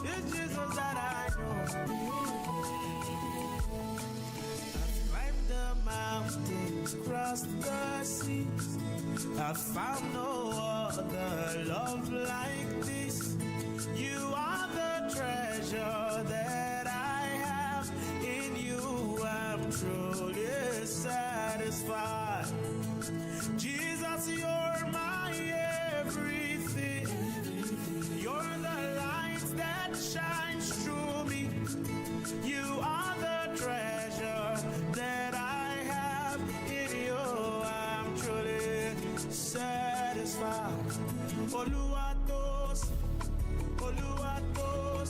It's Jesus that I know. I've climbed the mountains, crossed the seas. I found no other love like this. You are the treasure that I have. In you I'm truly satisfied. Jesus, you're my everything. You're the light that shines through me. You are the treasure that I have. In you I'm truly satisfied. Oluwatos, Oluwatos,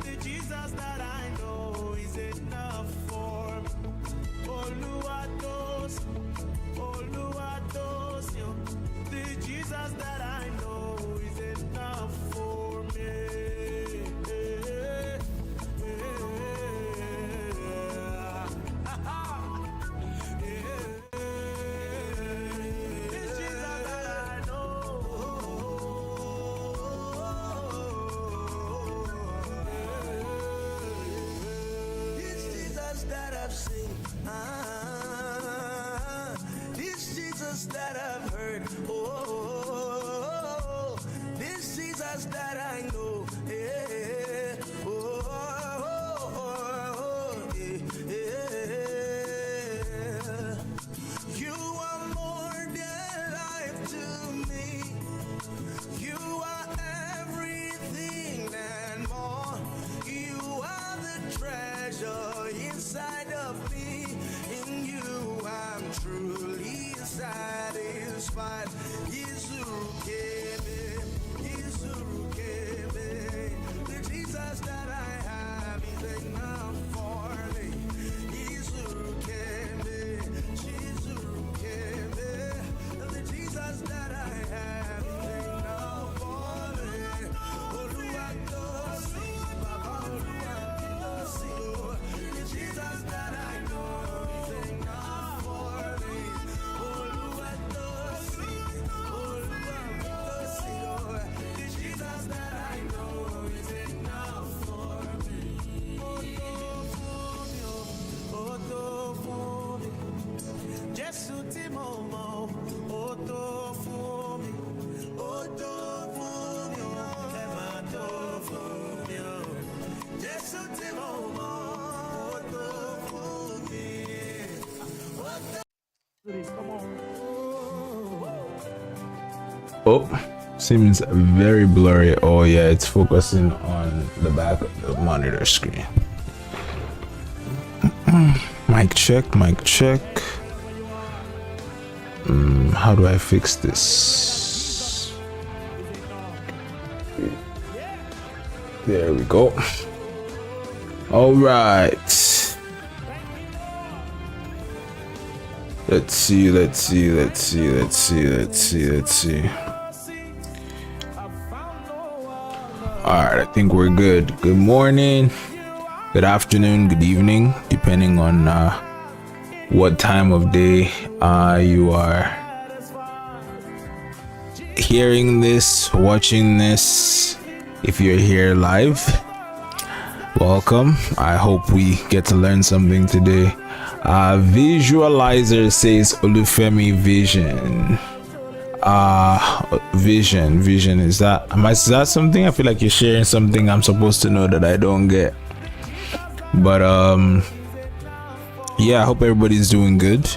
the Jesus that I know is enough for me. Oluwatos, Oluwatos, the Jesus that I know is enough for me. It's Jesus that I know. It's Jesus that I've seen. This Jesus that I've heard. Oh, this Jesus that I know. Yeah. Yeah. You are more than life to me. You are everything and more. You are the treasure inside of me. In you I'm truly satisfied. The Jesus that I have is enough for me. The Jesus that I have is enough for me. Oluwatosi, Baba Oluwatosi, the Jesus that I know is enough for me. Oluwatosi, the Jesus that I know is enough for me. Oto fún mi, Jésù tí mo mọ̀, oto fún mi, ẹ máa tó fún mi o. Jésù tí mo mọ̀, oto fún mi. Oh, seems very blurry. Oh yeah, it's focusing on the back of the monitor screen. Mic check, mic check. How do I fix this? There we go. All right. Let's see. All right, I think we're good. Good morning, good afternoon, good evening, depending on what time of day you are hearing this, watching this. If you're here live, welcome. I hope we get to learn something today. Visualizer says Olufemi Vision. Vision, is that something? I feel like you're sharing something I'm supposed to know that I don't get. But yeah, I hope everybody's doing good.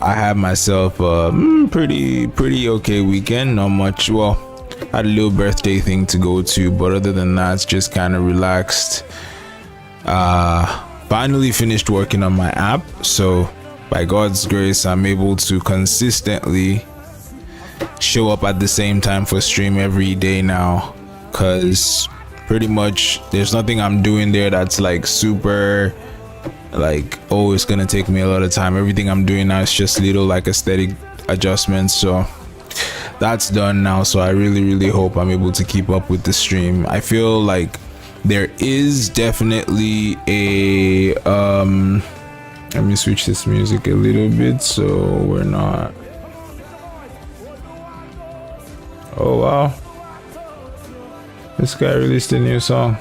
I have myself a pretty okay weekend. Not much. Well, I had a little birthday thing to go to, but other than that, it's just kind of relaxed. Finally finished working on my app, so by God's grace I'm able to consistently show up at the same time for stream every day now, because pretty much there's nothing I'm doing there that's like super like, oh, it's gonna take me a lot of time. Everything I'm doing now is just little like aesthetic adjustments, so that's done now. So I really hope I'm able to keep up with the stream. I feel like there is definitely a let me switch this music a little bit so we're not, oh wow, This guy released a new song.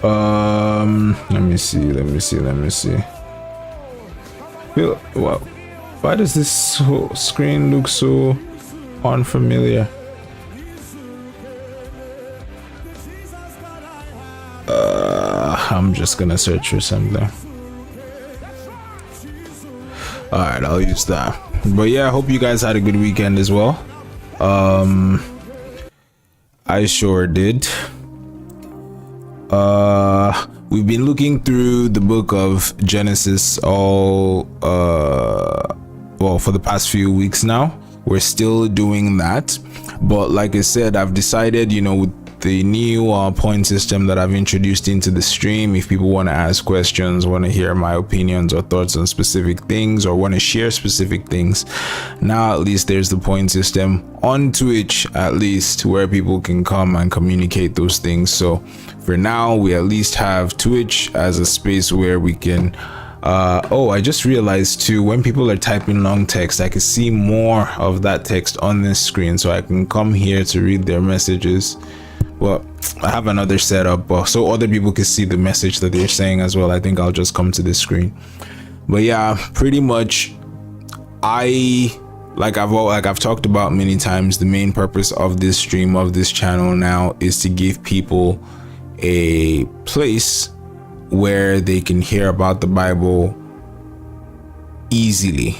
Let me see. Why does this whole screen look so unfamiliar? I'm just gonna search for something. Alright, I'll use that. But yeah, I hope you guys had a good weekend as well. I sure did. We've been looking through the book of Genesis all for the past few weeks now. We're still doing that, but like I said, I've decided, with the new point system that I've introduced into the stream, if people want to ask questions, want to hear my opinions or thoughts on specific things, or want to share specific things, now at least there's the point system on Twitch, at least, where people can come and communicate those things. So for now, we at least have Twitch as a space where we can I just realized too, when people are typing long text, I can see more of that text on this screen, so I can come here to read their messages. Well, I have another setup, so other people can see the message that they're saying as well. I think I'll just come to this screen. But yeah, pretty much, like I've talked about many times, the main purpose of this stream, of this channel now, is to give people a place where they can hear about the Bible easily.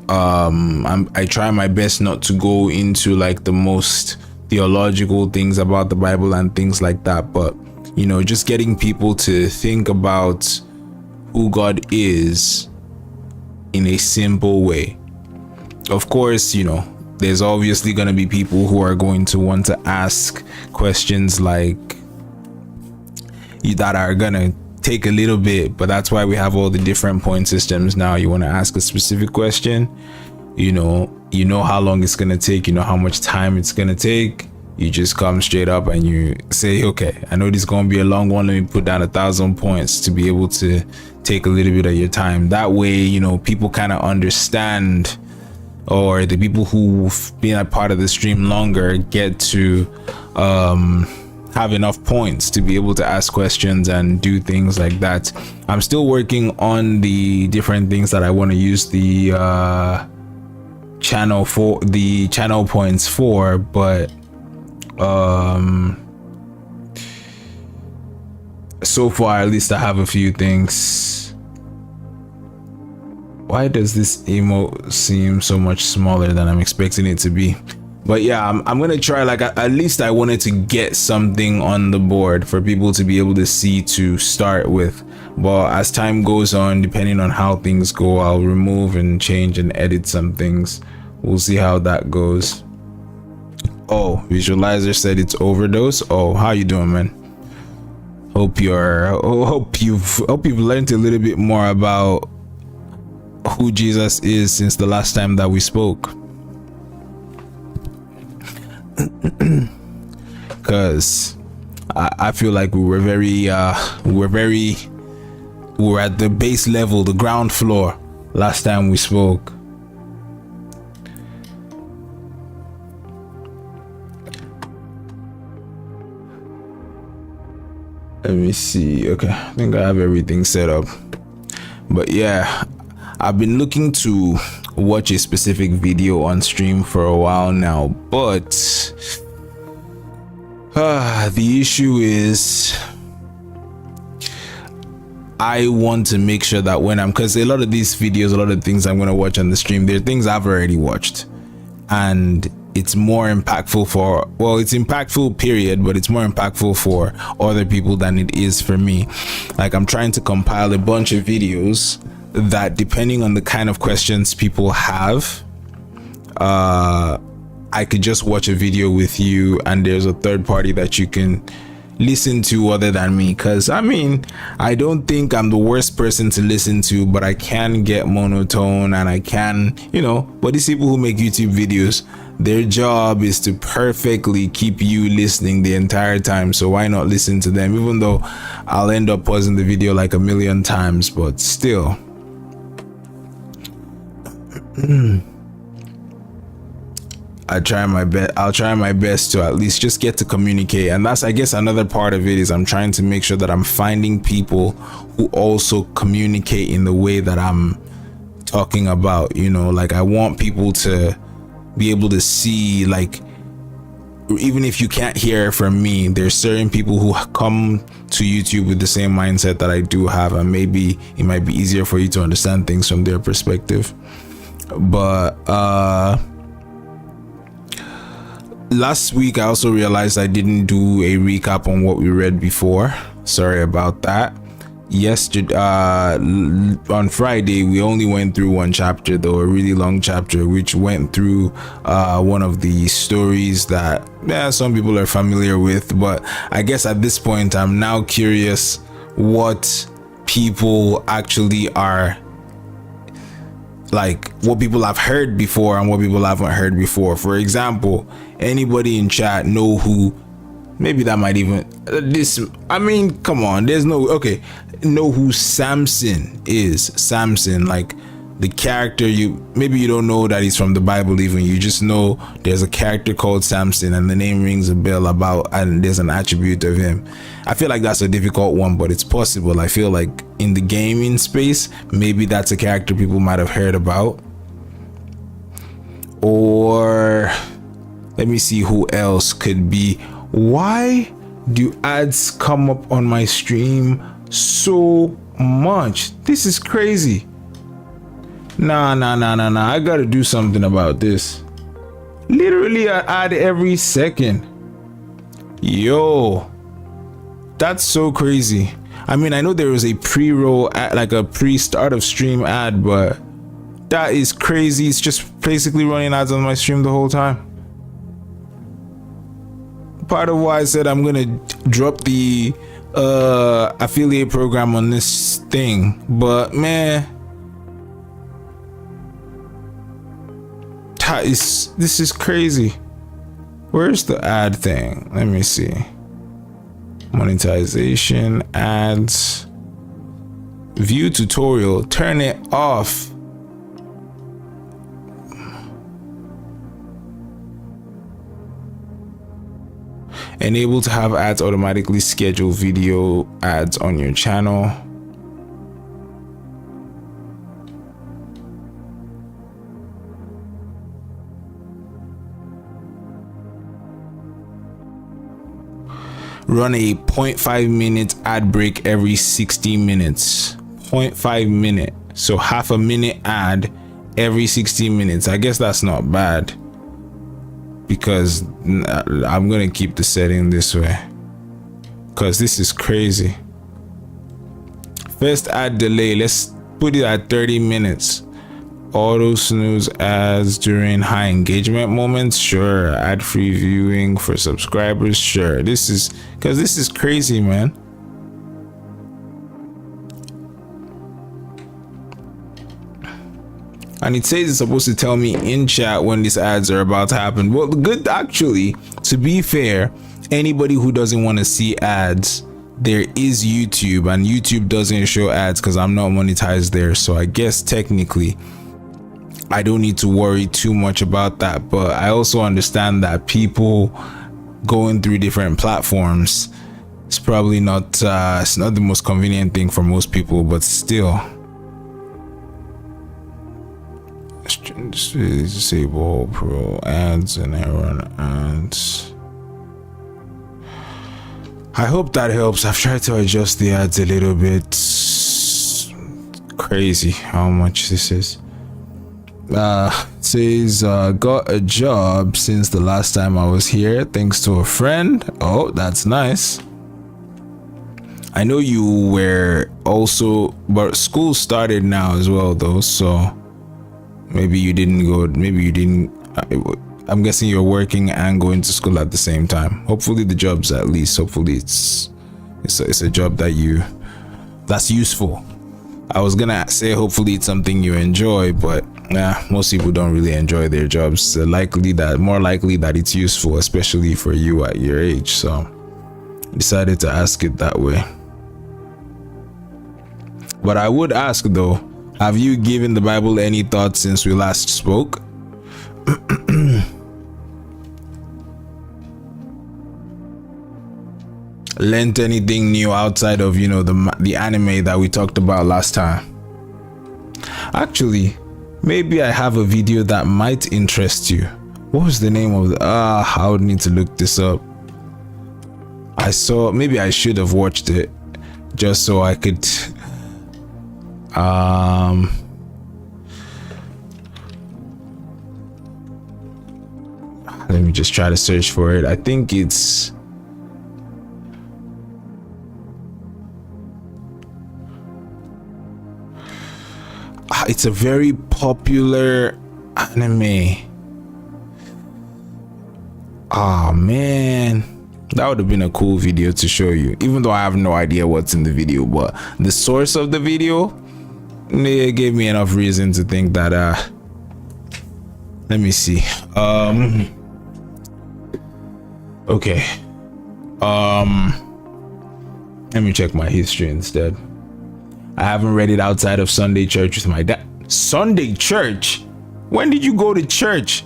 I try my best not to go into like the most theological things about the Bible and things like that, but just getting people to think about who God is in a simple way. Of course, there's obviously going to be people who are going to want to ask questions like that are gonna take a little bit, but that's why we have all the different point systems now. You want to ask a specific question, you know how long it's gonna take, how much time it's gonna take. You just come straight up and you say, okay, I know this is gonna be a long one, let me put down 1,000 points to be able to take a little bit of your time. That way, people kind of understand, or the people who've been a part of the stream longer get to have enough points to be able to ask questions and do things like that. I'm still working on the different things that I want to use the channel points for, but so far at least I have a few things. Why does this emote seem so much smaller than I'm expecting it to be? But yeah, I'm gonna try, like, at least I wanted to get something on the board for people to be able to see to start with. But as time goes on, depending on how things go, I'll remove and change and edit some things. We'll see how that goes. Oh, Visualizer said it's overdose. Oh, how you doing, man? Hope you've learned a little bit more about who Jesus is since the last time that we spoke. Because I feel like we were at the base level, the ground floor, last time we spoke. Let me see. Okay, I think I have everything set up. But yeah, I've been looking to watch a specific video on stream for a while now, but the issue is I want to make sure that when because a lot of these videos, a lot of things I'm going to watch on the stream, they're things I've already watched, and it's more impactful it's impactful period, but it's more impactful for other people than it is for me. Like, I'm trying to compile a bunch of videos that, depending on the kind of questions people have, I could just watch a video with you and there's a third party that you can listen to other than me. Because I don't think I'm the worst person to listen to, but I can get monotone, and I can, but these people who make YouTube videos, their job is to perfectly keep you listening the entire time. So why not listen to them, even though I'll end up pausing the video like a million times, but still. I'll try my best to at least just get to communicate. And that's, I guess, another part of it is I'm trying to make sure that I'm finding people who also communicate in the way that I'm talking about, you know. Like, I want people to be able to see, like, even if you can't hear from me, there's certain people who come to YouTube with the same mindset that I do have, and maybe it might be easier for you to understand things from their perspective. But last week I also realized I didn't do a recap on what we read before. Sorry about that. Yesterday, on Friday, we only went through one chapter, though, a really long chapter, which went through one of the stories that some people are familiar with. But I guess at this point I'm now curious what people actually are, like, what people have heard before and what people haven't heard before. For example, anybody in chat know who, maybe that might even come on, know who Samson is. Samson, like the character, maybe you don't know that he's from the Bible, even you just know there's a character called Samson and the name rings a bell about, and there's an attribute of him. I feel like that's a difficult one, but it's possible. I feel like in the gaming space, maybe that's a character people might have heard about. Or let me see who else could be. Why do ads come up on my stream so much? This is crazy. Nah. I gotta do something about this. Literally an ad every second. Yo, that's so crazy. I mean, I know there was a pre-roll ad, like a pre-start of stream ad, but that is crazy. It's just basically running ads on my stream the whole time. Part of why I said I'm gonna drop the affiliate program on this thing, but man, this is crazy. Where's the ad thing? Let me see. Monetization, ads, view tutorial, turn it off. Enable to have ads automatically schedule video ads on your channel. Run a 0.5 minute ad break every 60 minutes. 0.5 minute. So half a minute ad every 60 minutes. I guess that's not bad, because I'm gonna keep the setting this way because this is crazy. First ad delay, let's put it at 30 minutes. Auto snooze ads during high engagement moments, sure. Ad free viewing for subscribers, sure. This is crazy, man. And it says it's supposed to tell me in chat when these ads are about to happen. Well, good, actually, to be fair, anybody who doesn't want to see ads, there is YouTube, and YouTube doesn't show ads because I'm not monetized there. So I guess technically I don't need to worry too much about that. But I also understand that people going through different platforms, it's probably not it's not the most convenient thing for most people, but still. Disable pro ads and error ads. I hope that helps. I've tried to adjust the ads a little bit. Crazy how much this is. It says got a job since the last time I was here thanks to a friend. Oh, that's nice. I know you were also, but school started now as well though, so maybe you didn't go, maybe you didn't. I'm guessing you're working and going to school at the same time. Hopefully the job's, at least hopefully it's a job that's useful. I was gonna say hopefully it's something you enjoy, but most people don't really enjoy their jobs. So more likely that it's useful, especially for you at your age. So I decided to ask it that way. But I would ask though, have you given the Bible any thought since we last spoke? learned anything new outside of, you know, the anime that we talked about last time. Actually, maybe I have a video that might interest you. What was the name of the I would need to look this up. Maybe I should have watched it just so I could let me just try to search for it. I think it's a very popular anime. Oh man, that would have been a cool video to show you, even though I have no idea what's in the video, but the source of the video, it gave me enough reason to think that let me see. Okay, let me check my history instead. I haven't read it outside of Sunday church with my dad. Sunday church? When did you go to church?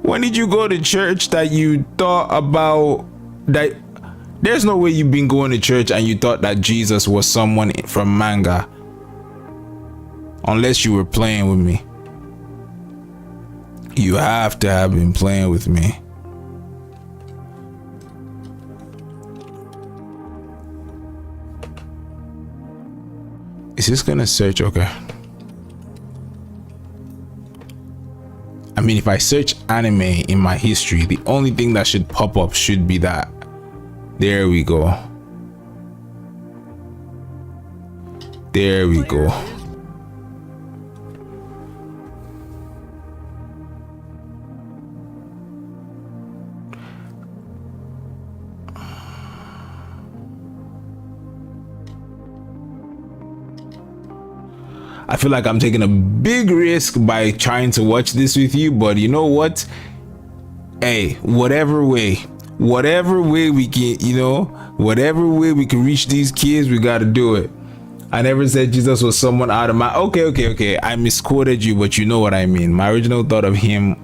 When did you go to church that you thought about that? There's no way you've been going to church and you thought that Jesus was someone from manga, unless you were playing with me. You have to have been playing with me. Is this gonna search? Okay. I mean, if I search anime in my history, the only thing that should pop up should be that. There we go. There we go. I feel like I'm taking a big risk by trying to watch this with you, but you know what? Hey, whatever way we can, you know, whatever way we can reach these kids, we got to do it. I never said Jesus was someone out of my... Okay. I misquoted you, but you know what I mean. My original thought of him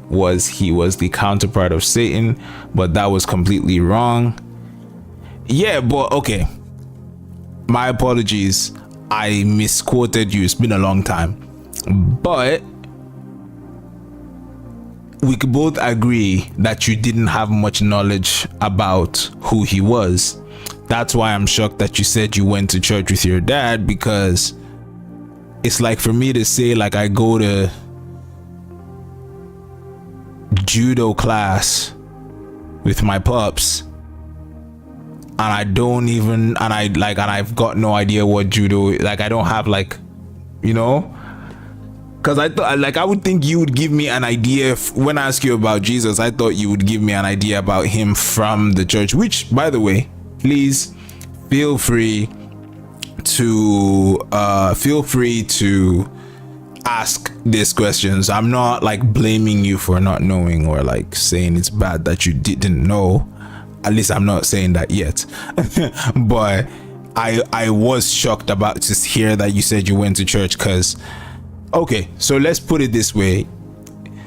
was he was the counterpart of Satan, but that was completely wrong. Yeah, but okay. My apologies. I misquoted you. It's been a long time, but we could both agree that you didn't have much knowledge about who he was. That's why I'm shocked that you said you went to church with your dad, because it's like for me to say like I go to judo class with my pups and I've got no idea what judo, like I don't have, like, you know, because I thought, like, I would think you would give me an idea when I ask you about Jesus. I thought you would give me an idea about him from the church, which, by the way, please feel free to ask these questions. I'm not like blaming you for not knowing or like saying it's bad that you didn't know. At least I'm not saying that yet. But I was shocked about to hear that you said you went to church, because okay, so let's put it this way.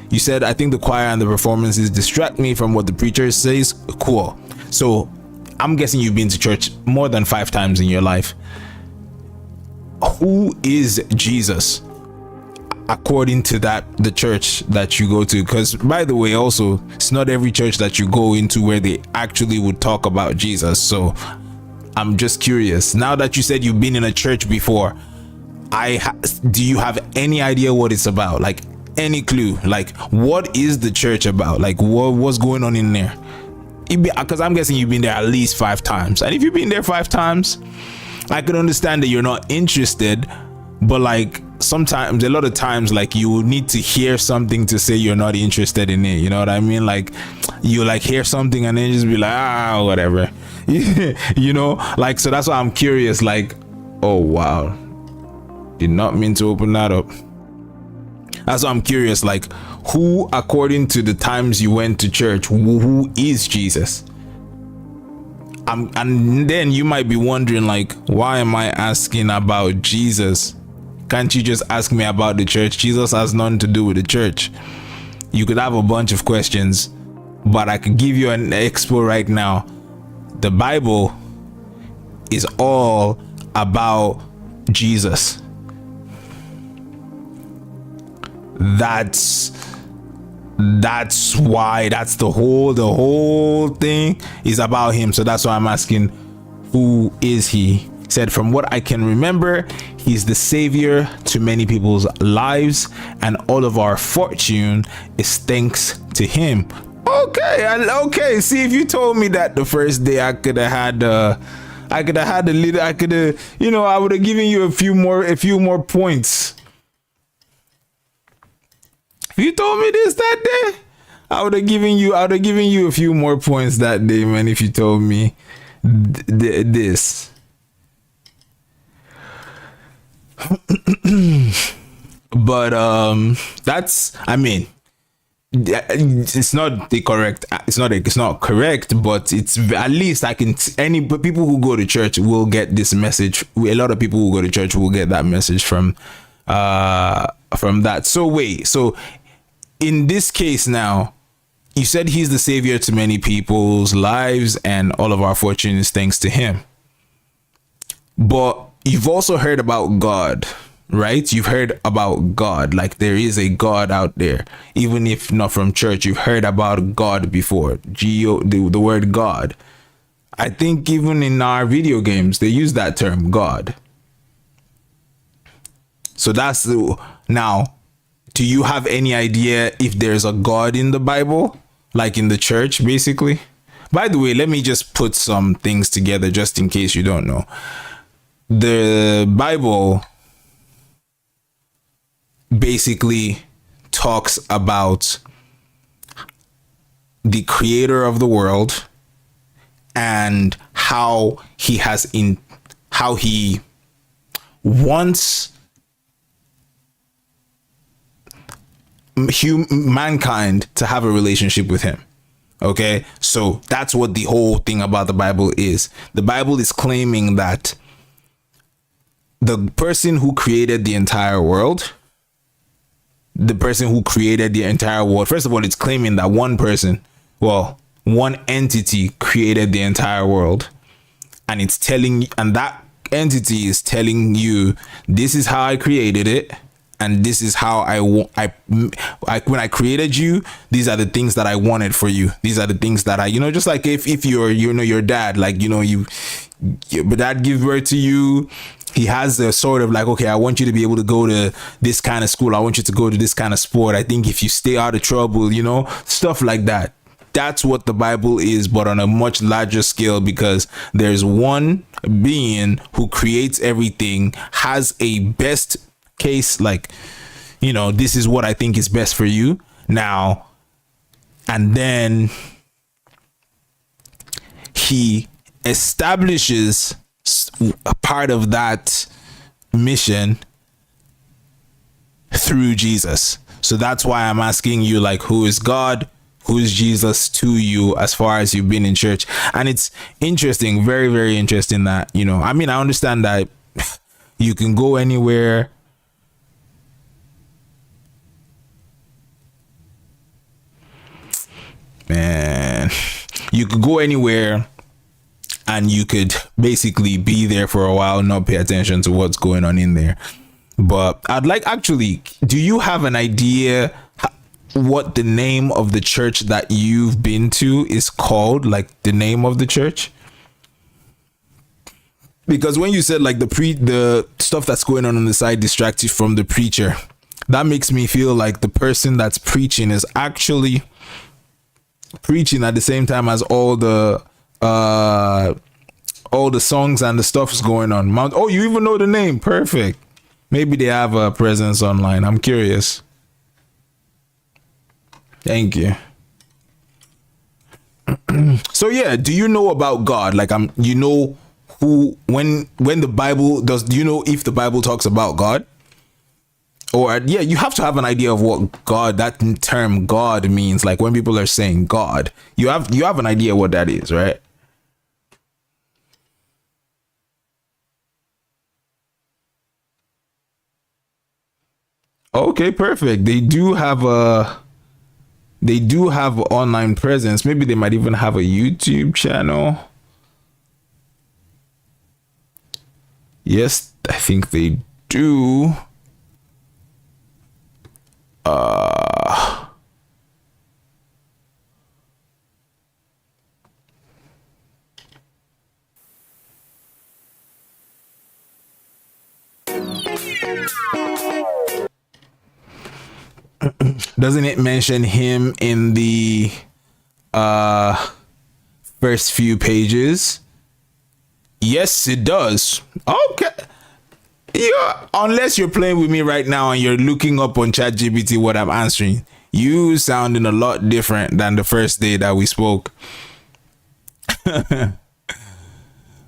You said, I think the choir and the performances distract me from what the preacher says. Cool. So I'm guessing you've been to church more than 5 times in your life. Who is Jesus according to the church that you go to? Because, by the way, also, it's not every church that you go into where they actually would talk about Jesus. So I'm just curious, now that you said you've been in a church before, do you have any idea what it's about? Like, any clue? Like, what is the church about? Like, what's going on in there? Because I'm guessing you've been there at least 5 times, and if you've been there 5 times, I can understand that you're not interested, but like sometimes, a lot of times, like you need to hear something to say you're not interested in it. You know what I mean? Like you like hear something and then just be like, whatever. You know, like, so that's why I'm curious. Like, oh wow, did not mean to open that up. That's why I'm curious, like, who, according to the times you went to church, who is Jesus? And then you might be wondering, like, why am I asking about Jesus? Can't you just ask me about the church? Jesus has nothing to do with the church. You could have a bunch of questions but I could give you an expo right now. The Bible is all about Jesus. That's why, that's the whole thing is about him. So that's why I'm asking, who is he? He said, from what I can remember, he's the savior to many people's lives, and all of our fortune is thanks to him. Okay. See, if you told me that the first day, I could have had a little, I would have given you a few more points. If you told me this that day, I would have given you a few more points that day, man. If you told me this. But that's, I mean, it's not correct, but it's, at least I can, any people who go to church will get this message. A lot of people who go to church will get that message from that. So in this case now, you said he's the savior to many people's lives, and all of our fortune is thanks to him. But you've also heard about God, right? You've heard about God, like there is a God out there. Even if not from church, you've heard about God before. The word God. I think even in our video games, they use that term, God. So that's now, do you have any idea if there's a God in the Bible, like in the church, basically? By the way, let me just put some things together just in case you don't know. The Bible basically talks about the creator of the world and how he wants mankind to have a relationship with him. Okay, so that's what the whole thing about the Bible is. The Bible is claiming that the person who created the entire world, first of all, it's claiming that one entity created the entire world, and that entity is telling you, this is how I created it, and this is how when I created you, these are the things that I wanted for you. These are the things that I, just like if you're, your dad, like, your dad gives birth to you. He has a sort of like, okay, I want you to be able to go to this kind of school. I want you to go to this kind of sport. I think if you stay out of trouble, stuff like that. That's what the Bible is, but on a much larger scale, because there's one being who creates everything, has a best case, like, this is what I think is best for you now. And then he establishes a part of that mission through Jesus. So that's why I'm asking you, like, who is God? Who is Jesus to you as far as you've been in church? And it's interesting, very, very interesting that, I mean, I understand that you can go anywhere. Man, you could go anywhere and you could basically be there for a while, not pay attention to what's going on in there. But do you have an idea what the name of the church that you've been to is called? Like the name of the church? Because when you said like the stuff that's going on the side distracts you from the preacher, that makes me feel like the person that's preaching is actually preaching at the same time as all the songs and the stuff is going on. Oh, you even know the name. Perfect. Maybe they have a presence online. I'm curious. Thank you. So yeah, do you know about God? Like, who, when the Bible do you know if the Bible talks about God? Or yeah, you have to have an idea of what God, that term God means. Like when people are saying God, you have an idea what that is, right? Okay, perfect. They do have They do have an online presence. Maybe they might even have a YouTube channel. Yes, I think they do. Doesn't it mention him in the first few pages? Yes, it does. Okay. Yeah, unless you're playing with me right now and you're looking up on ChatGPT what I'm answering, you sounding a lot different than the first day that we spoke.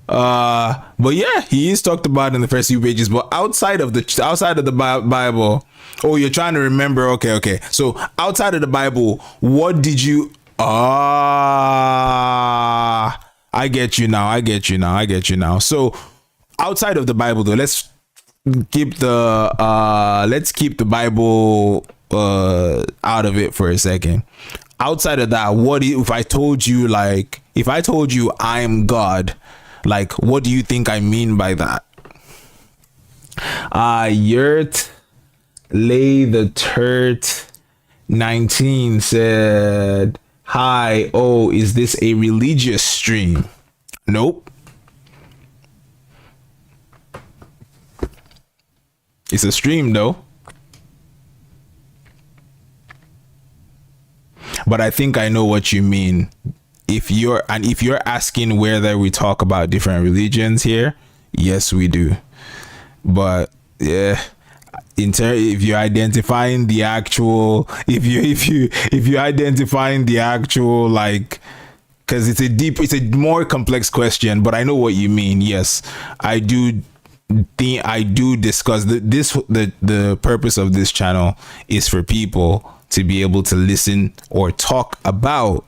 But yeah, he is talked about in the first few pages. But outside of the Bible, oh, you're trying to remember. Okay. So outside of the Bible, what did you? I get you now. So outside of the Bible, though, let's keep the Bible out of it for a second. Outside of that, what if I told you I am God? Like, what do you think I mean by that? Yurt lay the turt 19 said, hi, oh, is this a religious stream? Nope. It's a stream though. But I think I know what you mean. If you're asking whether we talk about different religions here, yes, we do. But yeah, if you're identifying the actual, like, because it's a more complex question. But I know what you mean. Yes, I do discuss the purpose of this channel is for people to be able to listen or talk about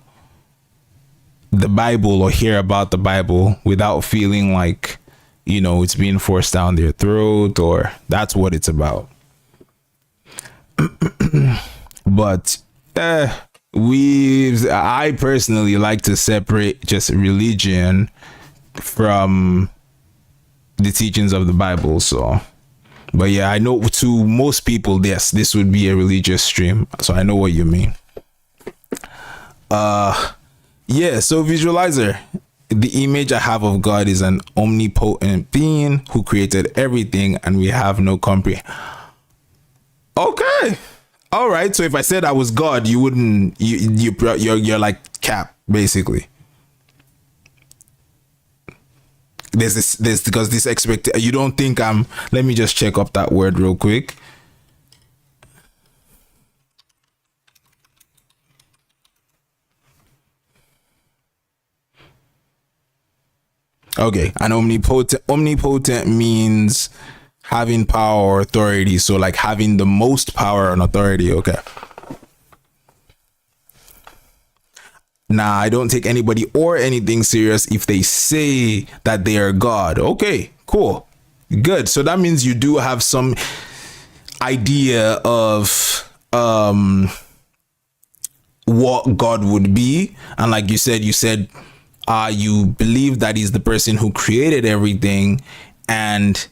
the Bible or hear about the Bible without feeling like, it's being forced down their throat, or that's what it's about. But I personally like to separate just religion from the teachings of the Bible. So, but yeah, I know to most people, yes, this would be a religious stream. So I know what you mean. Yeah, so visualizer, the image I have of God is an omnipotent being who created everything, and we have no comprehension. Okay, all right. So if I said I was God, you wouldn't. You're like cap, basically. There's because this expect. You don't think I'm. Let me just check up that word real quick. Okay, and omnipotent means having power or authority. So like having the most power and authority. Okay. Nah, I don't take anybody or anything serious if they say that they are God. Okay, cool. Good. So that means you do have some idea of what God would be. And like you said you believe that he's the person who created everything, and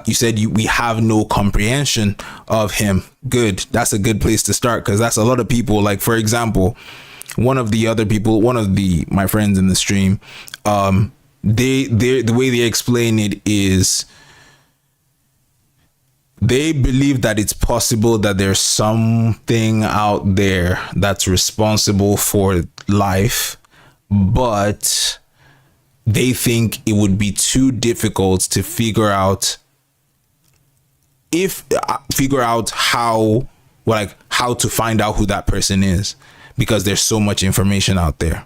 you said we have no comprehension of him. Good. That's a good place to start, because that's a lot of people. Like, for example, one of my friends in the stream, the way they explain it is they believe that it's possible that there's something out there that's responsible for life, but they think it would be too difficult to figure out how to find out who that person is, because there's so much information out there.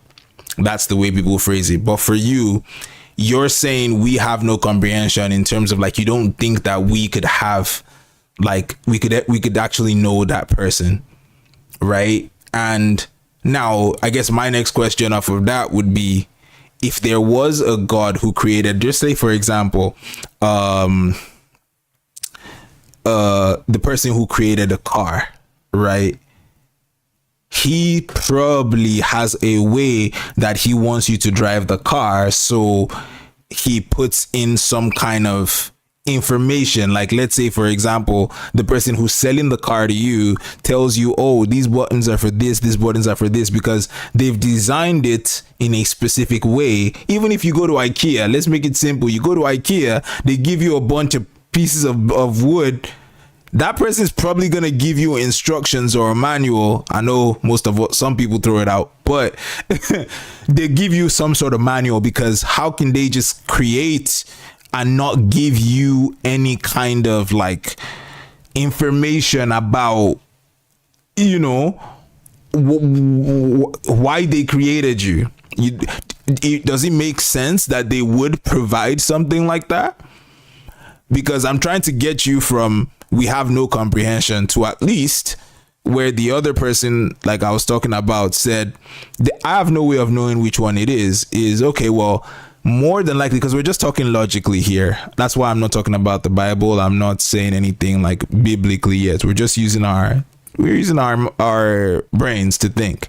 That's the way people phrase it. But for you're saying we have no comprehension in terms of like, you don't think that we could have, like, we could actually know that person, right? And now I guess my next question off of that would be, if there was a God who created, just say for example, the person who created a car, right? he probably has a way that he wants you to drive the car, so he puts in some kind of information. Like, let's say, for example, the person who's selling the car to you tells you, oh, these buttons are for this, these buttons are for this, because they've designed it in a specific way. Even if you go to IKEA, let's make it simple, you go to IKEA, they give you a bunch of pieces of wood. That person is probably going to give you instructions or a manual. I know most of what some people throw it out, but they give you some sort of manual, because how can they just create and not give you any kind of like information about, you know, why they created you? Does it make sense that they would provide something like that? Because I'm trying to get you from we have no comprehension to at least where the other person, like I was talking about, said, I have no way of knowing which one it is okay, well, more than likely, because we're just talking logically here. That's why I'm not talking about the Bible. I'm not saying anything like biblically yet. We're just using our brains to think,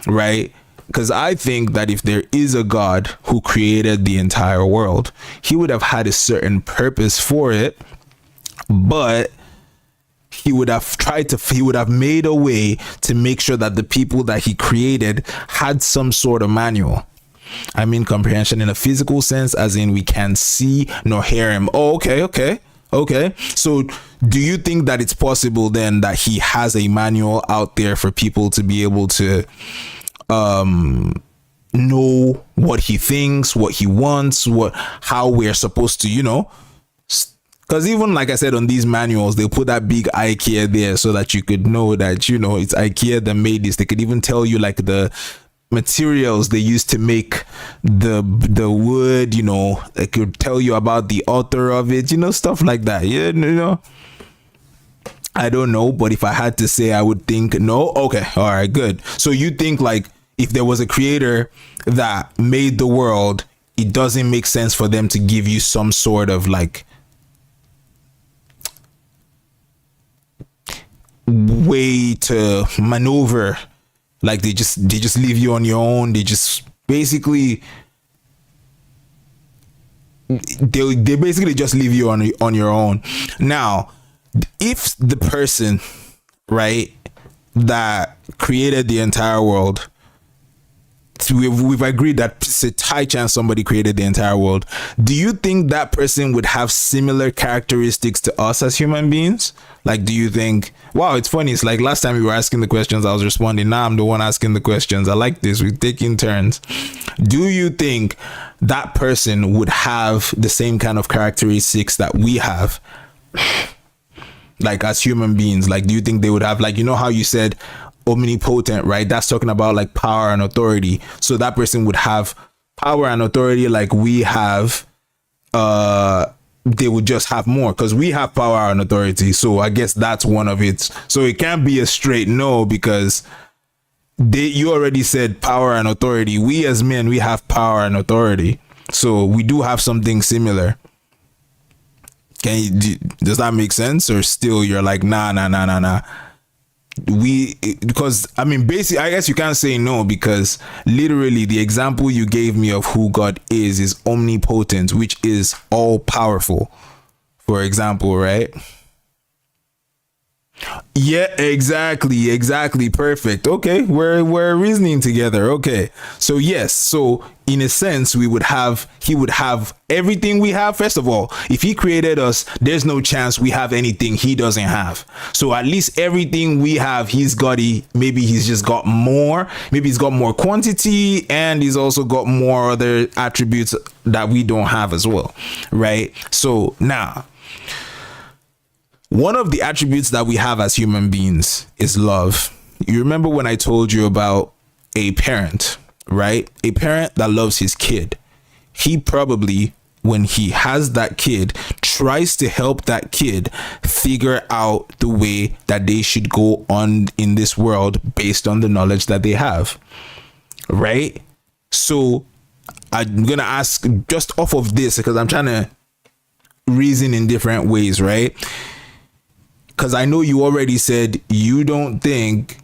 right? Because I think that if there is a God who created the entire world, he would have had a certain purpose for it, but he would have made a way to make sure that the people that he created had some sort of manual. I mean comprehension in a physical sense, as in we can see nor hear him. Oh, okay. So do you think that it's possible then that he has a manual out there for people to be able to know what he thinks, what he wants, how we're supposed to, you know? Because even like I said, on these manuals, they'll put that big IKEA there so that you could know that, you know, it's IKEA that made this. They could even tell you like the materials they used to make the wood, you know. They could tell you about the author of it, you know, stuff like that. Yeah, you know, I don't know, but if I had to say, I would think no. Okay, all right, good. So you think like if there was a creator that made the world, it doesn't make sense for them to give you some sort of like way to maneuver. Like they just leave you on your own. They just basically they basically just leave you on your own. Now, if the person, right, that created the entire world, we've agreed that it's a high chance somebody created the entire world, do you think that person would have similar characteristics to us as human beings? Like, do you think, wow, it's funny, it's like last time you were asking the questions, I was responding, now I'm the one asking the questions. I like this, we're taking turns. Do you think that person would have the same kind of characteristics that we have, like as human beings? Like, do you think they would have, like, you know how you said omnipotent, right? That's talking about like power and authority. So that person would have power and authority like we have. They would just have more because we have power and authority. So I guess that's one of it. So it can't be a straight no, because you already said power and authority. We as men, we have power and authority. So we do have something similar. Does that make sense? Or still you're like, nah. Because I mean, basically, I guess you can't say no, because literally the example you gave me of who God is omnipotent, which is all powerful, for example, right? Yeah, exactly. Perfect. Okay, we're reasoning together. Okay, so yes, so in a sense, he would have everything we have. First of all, if he created us, there's no chance we have anything he doesn't have. So at least everything we have, he's got maybe he's just got more. Maybe he's got more quantity, and he's also got more other attributes that we don't have as well, right? So now, one of the attributes that we have as human beings is love. You remember when I told you about a parent, right? A parent that loves his kid. He probably, when he has that kid, tries to help that kid figure out the way that they should go on in this world based on the knowledge that they have, right? So I'm going to ask just off of this, because I'm trying to reason in different ways, right? Because I know you already said you don't think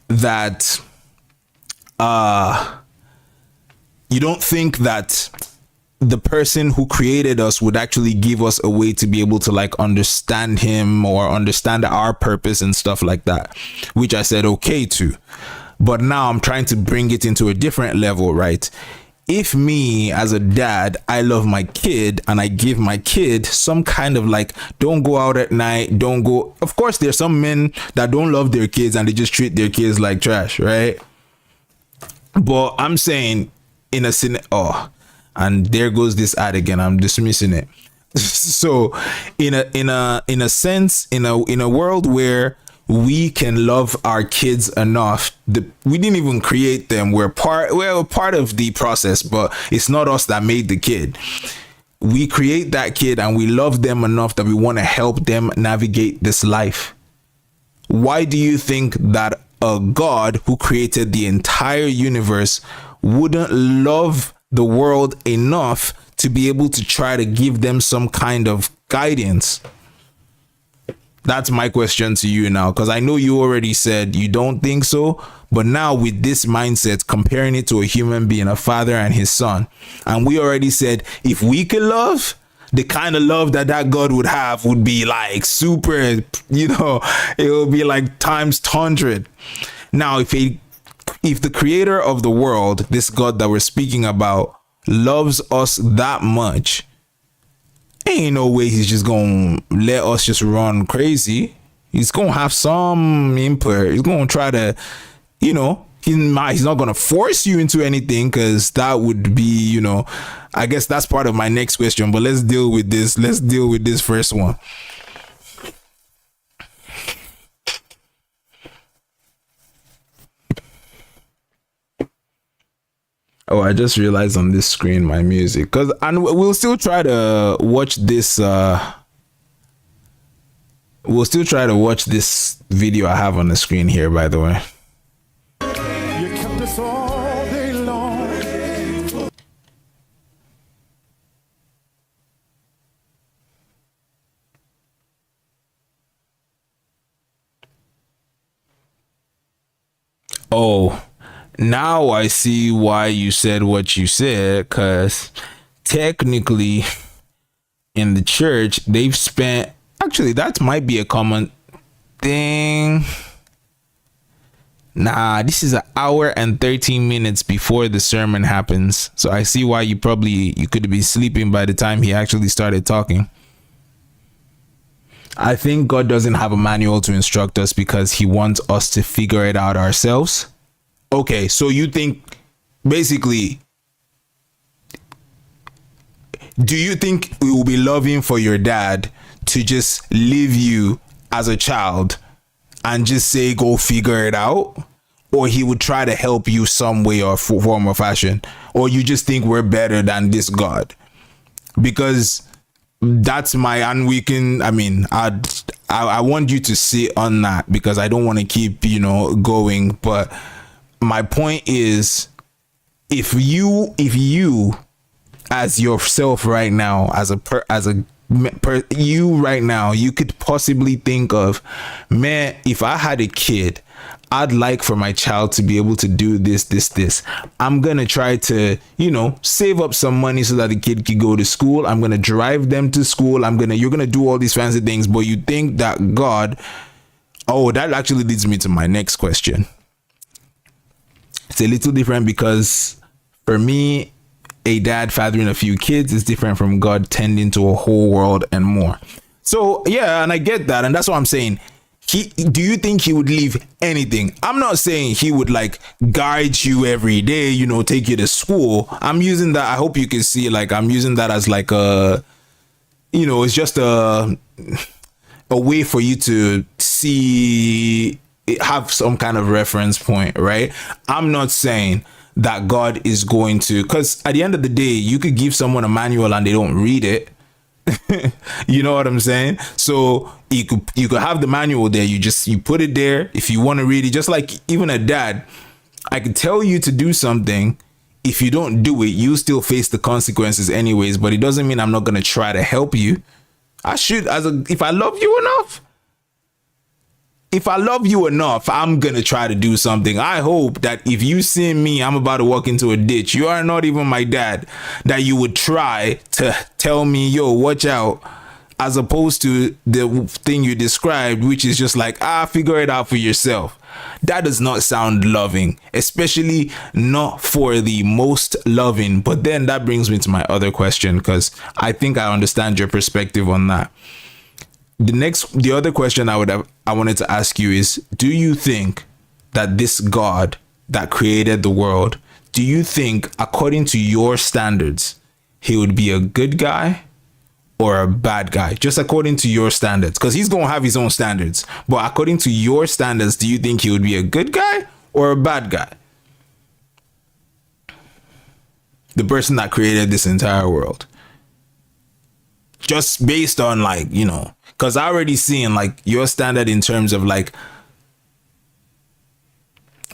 that you don't think that the person who created us would actually give us a way to be able to like understand him or understand our purpose and stuff like that, which I said okay to. But now I'm trying to bring it into a different level, right? If me as a dad, I love my kid and I give my kid some kind of like, don't go out at night, don't go. Of course, there's some men that don't love their kids and they just treat their kids like trash, right? But I'm saying in a and there goes this ad again. I'm dismissing it. So in a sense, in a world where we can love our kids enough, we didn't even create them. We're part of the process, but it's not us that made the kid. We create that kid and we love them enough that we want to help them navigate this life. Why do you think that a God who created the entire universe wouldn't love the world enough to be able to try to give them some kind of guidance? That's my question to you now, because I know you already said you don't think so, but now with this mindset, comparing it to a human being, a father and his son, and we already said if we could love, the kind of love that God would have would be like super, it will be like times 100. Now, if the creator of the world, this God that we're speaking about, loves us that much, ain't no way he's just gonna let us just run crazy. He's gonna have some input. He's gonna try to, he's not gonna force you into anything, because that would be, I guess that's part of my next question. But let's deal with this. Let's deal with this first one. Oh, I just realized on this screen my music, and we'll still try to watch this. We'll still try to watch this video I have on the screen here, by the way. You kept us all day long. Oh, now I see why you said what you said, because technically in the church, they've spent, actually, that might be a common thing. Nah, this is an hour and 13 minutes before the sermon happens. So I see why you could be sleeping by the time he actually started talking. I think God doesn't have a manual to instruct us because he wants us to figure it out ourselves. Okay, so you think, basically, do you think it will be loving for your dad to just leave you as a child and just say, go figure it out? Or he would try to help you some way or form or fashion? Or you just think we're better than this God? Because that's and we can, I want you to sit on that, because I don't want to keep, going. But my point is, if you as yourself right now, you right now, you could possibly think of, man, if I had a kid, I'd like for my child to be able to do this. I'm going to try to, save up some money so that the kid could go to school. I'm going to drive them to school. You're going to do all these fancy things. But you think that God, that actually leads me to my next question. It's a little different, because for me, a dad fathering a few kids is different from God tending to a whole world and more. So yeah, and I get that, and that's what I'm saying. Do you think he would leave anything? I'm not saying he would like guide you every day, take you to school. I'm using that, I hope you can see, like, I'm using that as like it's just a way for you to see, have some kind of reference point, right? I'm not saying that God is going to, because at the end of the day, you could give someone a manual and they don't read it. You know what I'm saying? So you could have the manual there. You put it there if you want to read it. Just like even a dad, I could tell you to do something. If you don't do it, you still face the consequences anyways. But it doesn't mean I'm not going to try to help you. I should, if I love you enough, if I love you enough, I'm gonna try to do something. I hope that if you see me, I'm about to walk into a ditch, you are not even my dad, that you would try to tell me, yo, watch out, as opposed to the thing you described, which is just like, figure it out for yourself. That does not sound loving, especially not for the most loving. But then that brings me to my other question, because I think I understand your perspective on that. The other question I wanted to ask you is, do you think that this God that created the world, do you think, according to your standards, he would be a good guy or a bad guy? Just according to your standards, because he's gonna have his own standards, but according to your standards, do you think he would be a good guy or a bad guy? The person that created this entire world, just based on, like, you know, because I already seen like your standard in terms of like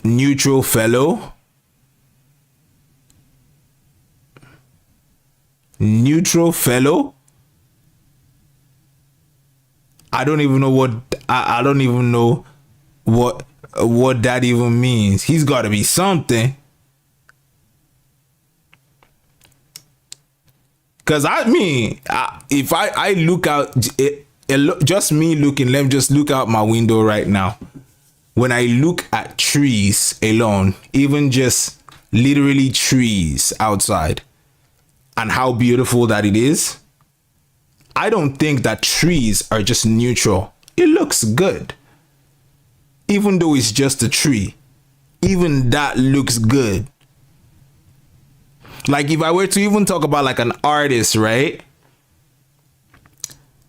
neutral fellow, I don't even know what I don't even know what that even means. He's got to be something. Because I mean, if I look out, just me looking, let me just look out my window right now. When I look at trees alone, even just literally trees outside, and how beautiful that it is, I don't think that trees are just neutral. It looks good. Even though it's just a tree, even that looks good. Like if I were to even talk about like an artist, right?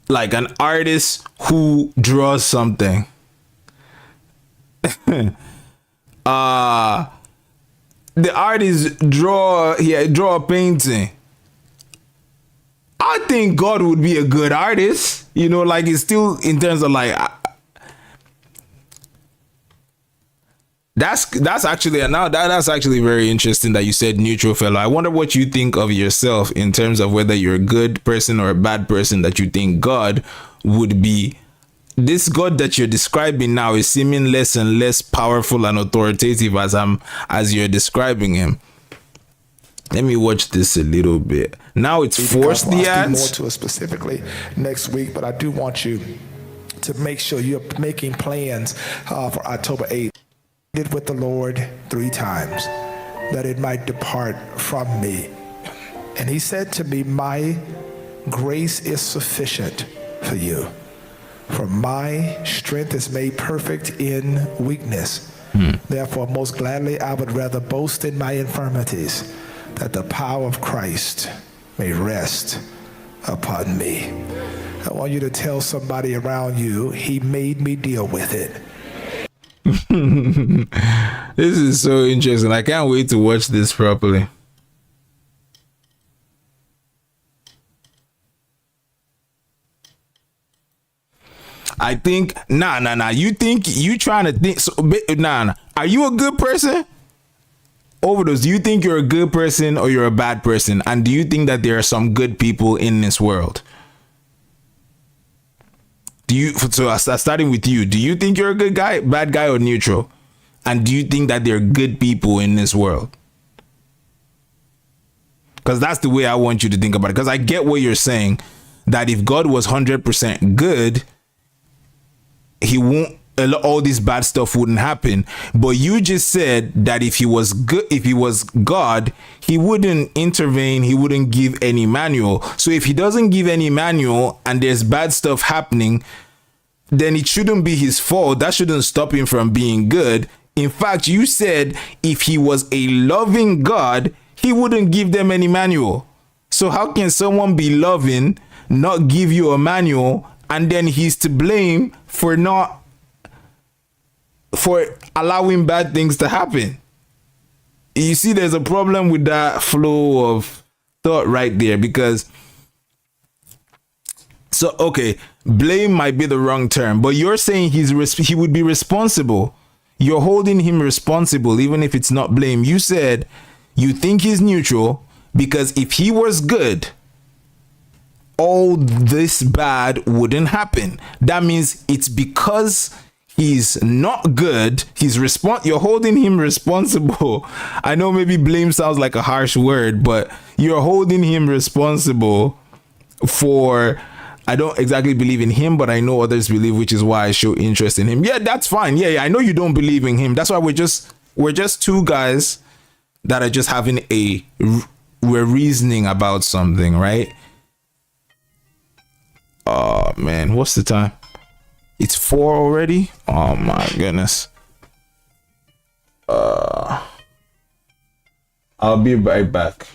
Like an artist who draws something. The artist draw a painting. I think God would be a good artist. You know, like it's still in terms of like that's actually very interesting that you said neutral fellow. I wonder what you think of yourself in terms of whether you're a good person or a bad person, that you think God would be. This God that you're describing now is seeming less and less powerful and authoritative as you're describing him. Let me watch this a little bit. Now it's forced the ads. More to it specifically next week, but I do want you to make sure you're making plans for October 8th. Did with the Lord 3 times, that it might depart from me. And he said to me, my grace is sufficient for you, for my strength is made perfect in weakness. Therefore, most gladly, I would rather boast in my infirmities, that the power of Christ may rest upon me. I want you to tell somebody around you, he made me deal with it. This is so interesting. I can't wait to watch this properly. I think you think you trying to think so. Are you a good person? Overdose, do you think you're a good person or you're a bad person? And do you think that there are some good people in this world? Starting with you, do you think you're a good guy, bad guy, or neutral? And do you think that there are good people in this world? Because that's the way I want you to think about it. Because I get what you're saying, that if God was 100% good, he won't, all this bad stuff wouldn't happen. But you just said that if he was good, if he was God, he wouldn't intervene, he wouldn't give any manual. So if he doesn't give any manual and there's bad stuff happening, then it shouldn't be his fault. That shouldn't stop him from being good. In fact, you said if he was a loving God, he wouldn't give them any manual. So how can someone be loving, not give you a manual, and then he's to blame for allowing bad things to happen? You see, there's a problem with that flow of thought right there, because okay, blame might be the wrong term, but you're saying he would be responsible. You're holding him responsible, even if it's not blame. You said you think he's neutral because if he was good, all this bad wouldn't happen. That means it's because he's not good. You're holding him responsible. I know maybe blame sounds like a harsh word, but you're holding him responsible for, I don't exactly believe in him, but I know others believe, which is why I show interest in him. Yeah, that's fine. Yeah, I know you don't believe in him. That's why we're just two guys that are just we're reasoning about something, right? Oh man, what's the time? It's 4 already? Oh my goodness. I'll be right back.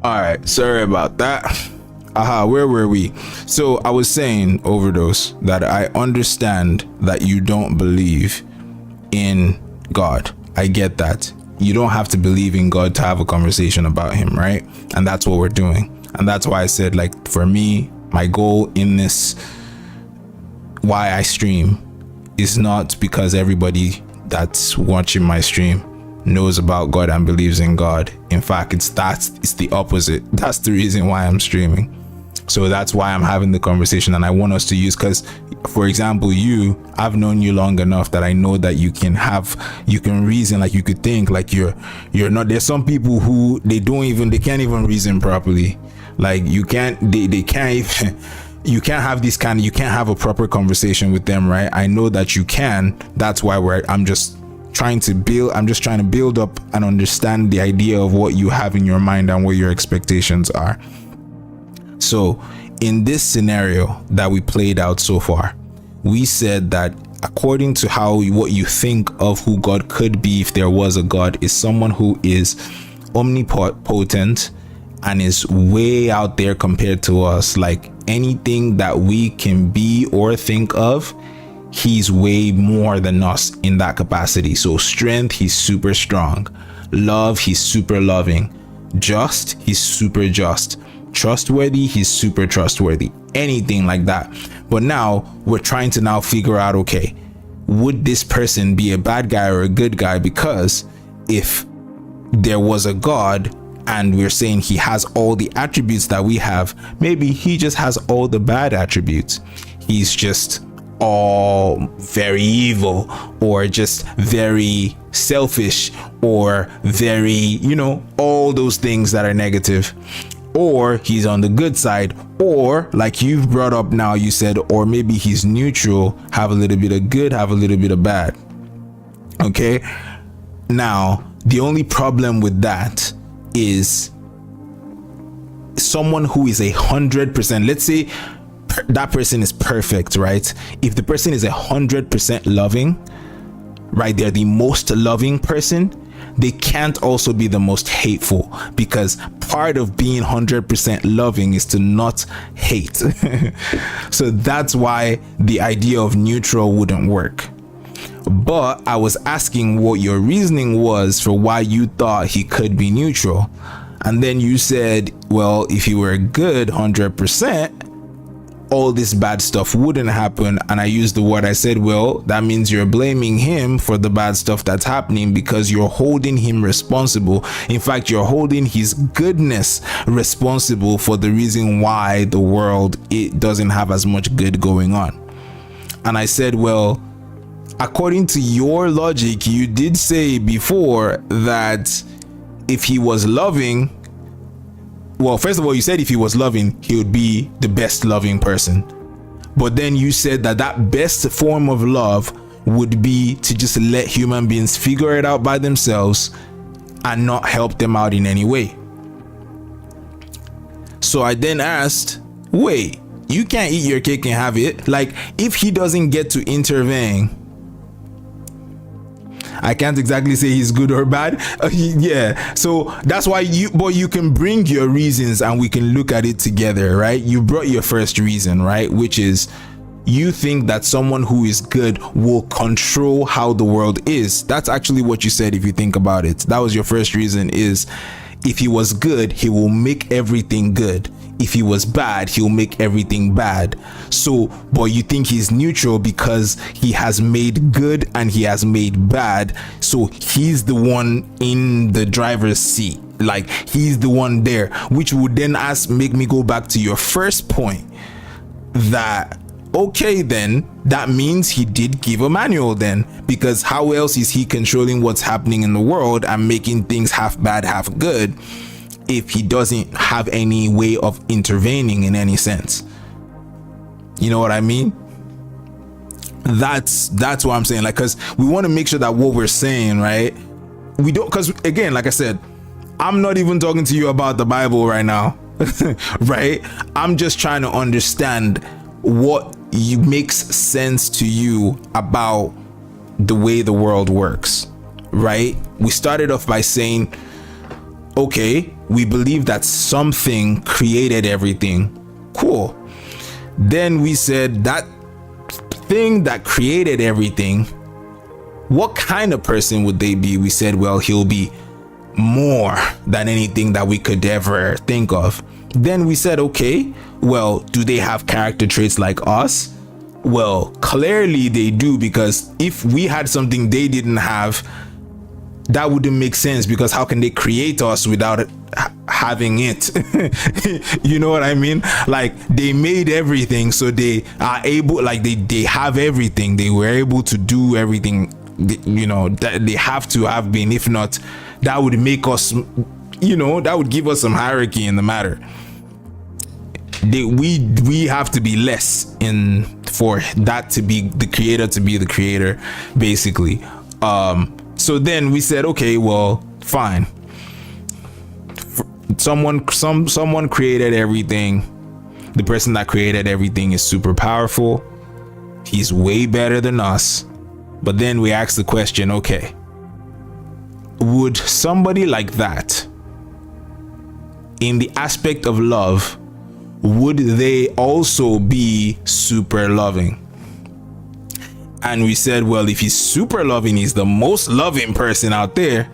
All right, sorry about that. Where were we? So I was saying, Overdose, that I understand that you don't believe in God. I get that. You don't have to believe in God to have a conversation about him, right? And that's what we're doing. And that's why I said, like, for me, my goal in this, why I stream, is not because everybody that's watching my stream knows about God and believes in God. In fact, it's the opposite. That's the reason why I'm streaming. So that's why I'm having the conversation, and I want us to use, because for example, I've known you long enough that I know that you can reason, like you could think, like you're not. There's some people who they can't even reason properly. Like they can't even, you can't have a proper conversation with them, right? I know that you can. That's why I'm just trying to build up and understand the idea of what you have in your mind and what your expectations are. So in this scenario that we played out so far, we said that according to what you think of who God could be if there was a God, is someone who is omnipotent and is way out there compared to us. Like anything that we can be or think of, he's way more than us in that capacity. So strength, he's super strong. Love, he's super loving. Just, he's super just. Trustworthy, he's super trustworthy. Anything like that. But now we're trying to now figure out, okay, would this person be a bad guy or a good guy? Because if there was a God and we're saying he has all the attributes that we have, maybe he just has all the bad attributes. He's just all very evil, or just very selfish, or very, all those things that are negative. Or he's on the good side, or like you've brought up now, you said, or maybe he's neutral, have a little bit of good, have a little bit of bad. Okay, now the only problem with that is someone who is 100%, let's say that person is perfect, right? If the person is 100% loving, right, they're the most loving person, they can't also be the most hateful, because part of being 100% loving is to not hate. So that's why the idea of neutral wouldn't work. But I was asking what your reasoning was for why you thought he could be neutral. And then you said, well, if he were good 100%, all this bad stuff wouldn't happen. And I used the word, I said, well, that means you're blaming him for the bad stuff that's happening because you're holding him responsible. In fact, you're holding his goodness responsible for the reason why the world, it doesn't have as much good going on. And I said, well, according to your logic, you did say before that if he was loving, well, first of all, you said if he was loving, he would be the best loving person. But then you said that that best form of love would be to just let human beings figure it out by themselves and not help them out in any way. So I then asked, wait, you can't eat your cake and have it? Like, if he doesn't get to intervene, I can't exactly say he's good or bad. Yeah, so that's why you can bring your reasons and we can look at it together, right? You brought your first reason, right? Which is you think that someone who is good will control how the world is. That's actually what you said if you think about it. That was your first reason, is if he was good, he will make everything good. If he was bad, he'll make everything bad. So, but you think he's neutral because he has made good and he has made bad. So he's the one in the driver's seat. Like, he's the one there, which would then make me go back to your first point that, okay, then that means he did give a manual then, because how else is he controlling what's happening in the world and making things half bad, half good, if he doesn't have any way of intervening in any sense? You know what I mean? That's what I'm saying. Like, because we want to make sure that what we're saying, right, we don't, because again, like I said, I'm not even talking to you about the Bible right now. Right? I'm just trying to understand what makes sense to you about the way the world works, right? We started off by saying, okay, we believe that something created everything. Cool. Then we said that thing that created everything, what kind of person would they be? We said, well, he'll be more than anything that we could ever think of. Then we said, okay, well, do they have character traits like us? Well, clearly they do, because if we had something they didn't have, that wouldn't make sense, because how can they create us without having it? You know what I mean? Like, they made everything, so they are able, like they have everything. They were able to do everything, you know, that they have to have been. If not, that would make us, you know, that would give us some hierarchy in the matter. We have to be less for that to be the creator, to be the creator, basically. So then we said, okay, well, fine. Someone created everything. The person that created everything is super powerful. He's way better than us. But then we asked the question, okay, would somebody like that, in the aspect of love, would they also be super loving? And we said, well, if he's super loving, he's the most loving person out there.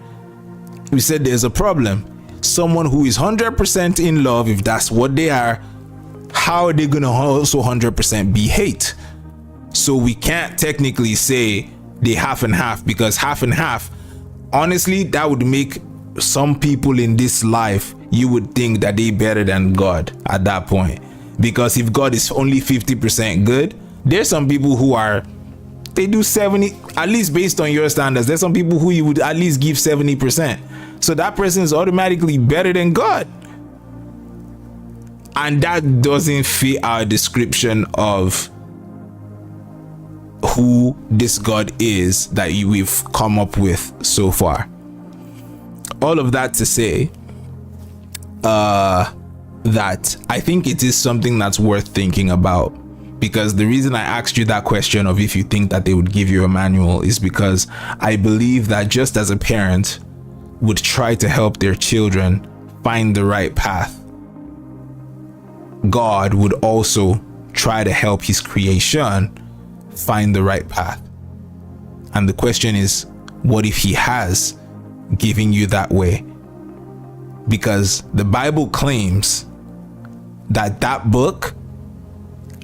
We said there's a problem. Someone who is 100% in love, if that's what they are, how are they going to also 100% be hate? So we can't technically say they half and half, because half and half, honestly, that would make some people in this life, you would think that they better than God at that point. Because if God is only 50% good, there's some people who are, they do 70, at least based on your standards. There's some people who you would at least give 70%. So that person is automatically better than God. And that doesn't fit our description of who this God is that we've come up with so far. All of that to say that I think it is something that's worth thinking about. Because the reason I asked you that question of if you think that they would give you a manual is because I believe that just as a parent would try to help their children find the right path, God would also try to help his creation find the right path. And the question is, what if he has given you that way? Because the Bible claims that that book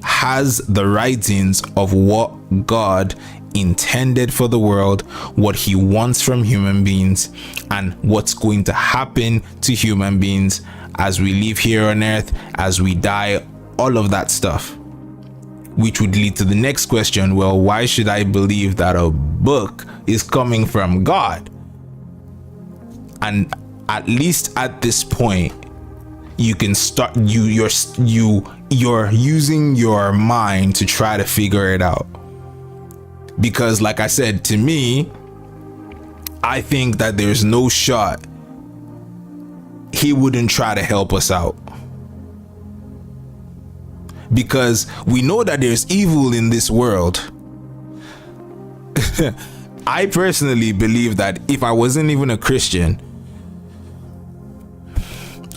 has the writings of what God intended for the world, what he wants from human beings, and what's going to happen to human beings as we live here on earth, as we die, all of that stuff. Which would lead to the next question, well, why should I believe that a book is coming from God? And at least at this point, you can start, you're using your mind to try to figure it out. Because like I said, to me, I think that there's no shot he wouldn't try to help us out. Because we know that there's evil in this world. I personally believe that if I wasn't even a Christian,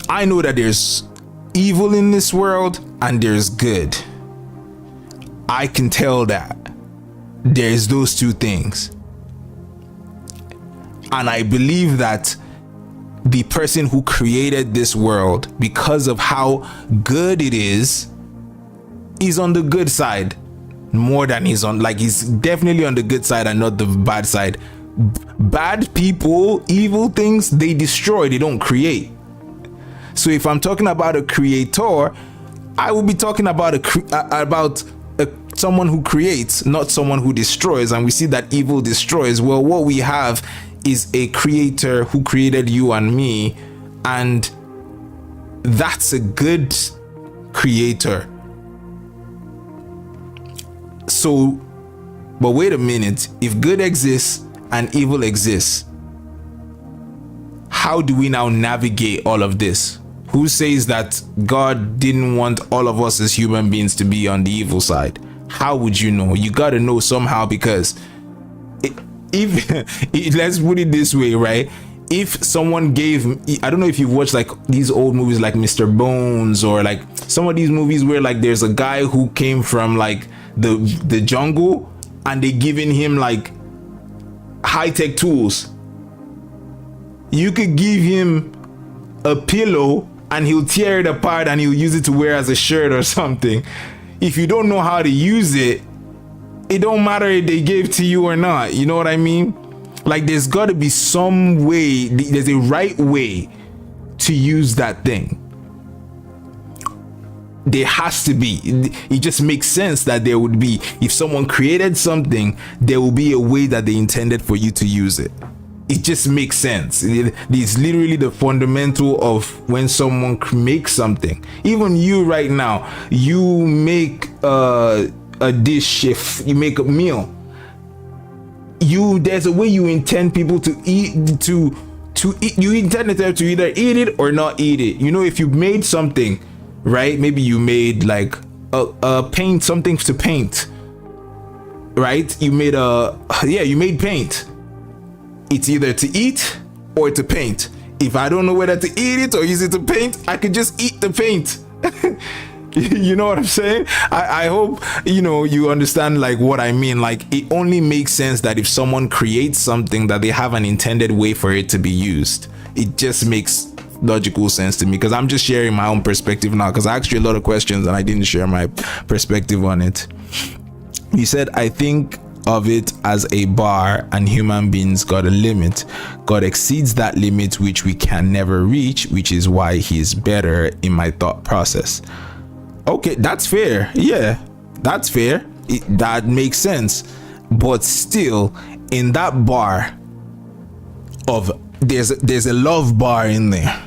I know that there's evil in this world and there's good. I can tell that there's those two things. And I believe that the person who created this world, because of how good it is on the good side more than he's definitely on the good side and not the bad side. Bad people, evil things, they destroy, they don't create. So if I'm talking about a creator, I will be talking about someone who creates, not someone who destroys. And we see that evil destroys. Well, what we have is a creator who created you and me, and that's a good creator. So, but wait a minute, if good exists and evil exists, how do we now navigate all of this? Who says that God didn't want all of us as human beings to be on the evil side? How would you know? You got to know somehow, because if let's put it this way, right? If someone gave, I don't know if you've watched like these old movies like Mr. Bones, or like some of these movies where like there's a guy who came from like the jungle and they giving him like high-tech tools. You could give him a pillow and he'll tear it apart and he'll use it to wear as a shirt or something. If you don't know how to use it, it don't matter if they gave to you or not. You know what I mean? Like, there's got to be some way, there's a right way to use that thing. There has to be. It just makes sense that there would be. If someone created something, there will be a way that they intended for you to use it. It just makes sense. It's literally the fundamental of when someone makes something. Even you right now, you make a dish, if you make a meal, there's a way you intend people to eat, to eat. You intend them to either eat it or not eat it. You know, if you made something, right? Maybe you made like a paint, something to paint, right? You made you made paint. It's either to eat or to paint. If I don't know whether to eat it or use it to paint, I could just eat the paint. You know what I'm saying? I hope you understand like what I mean. Like, it only makes sense that if someone creates something, that they have an intended way for it to be used. It just makes logical sense to me, because I'm just sharing my own perspective now, because I asked you a lot of questions and I didn't share my perspective on it. You said, I think of it as a bar and human beings got a limit. God exceeds that limit which we can never reach, which is why he is better in my thought process. Okay, that's fair. Yeah, that's fair. That makes sense. But still, in that bar of there's a love bar in there.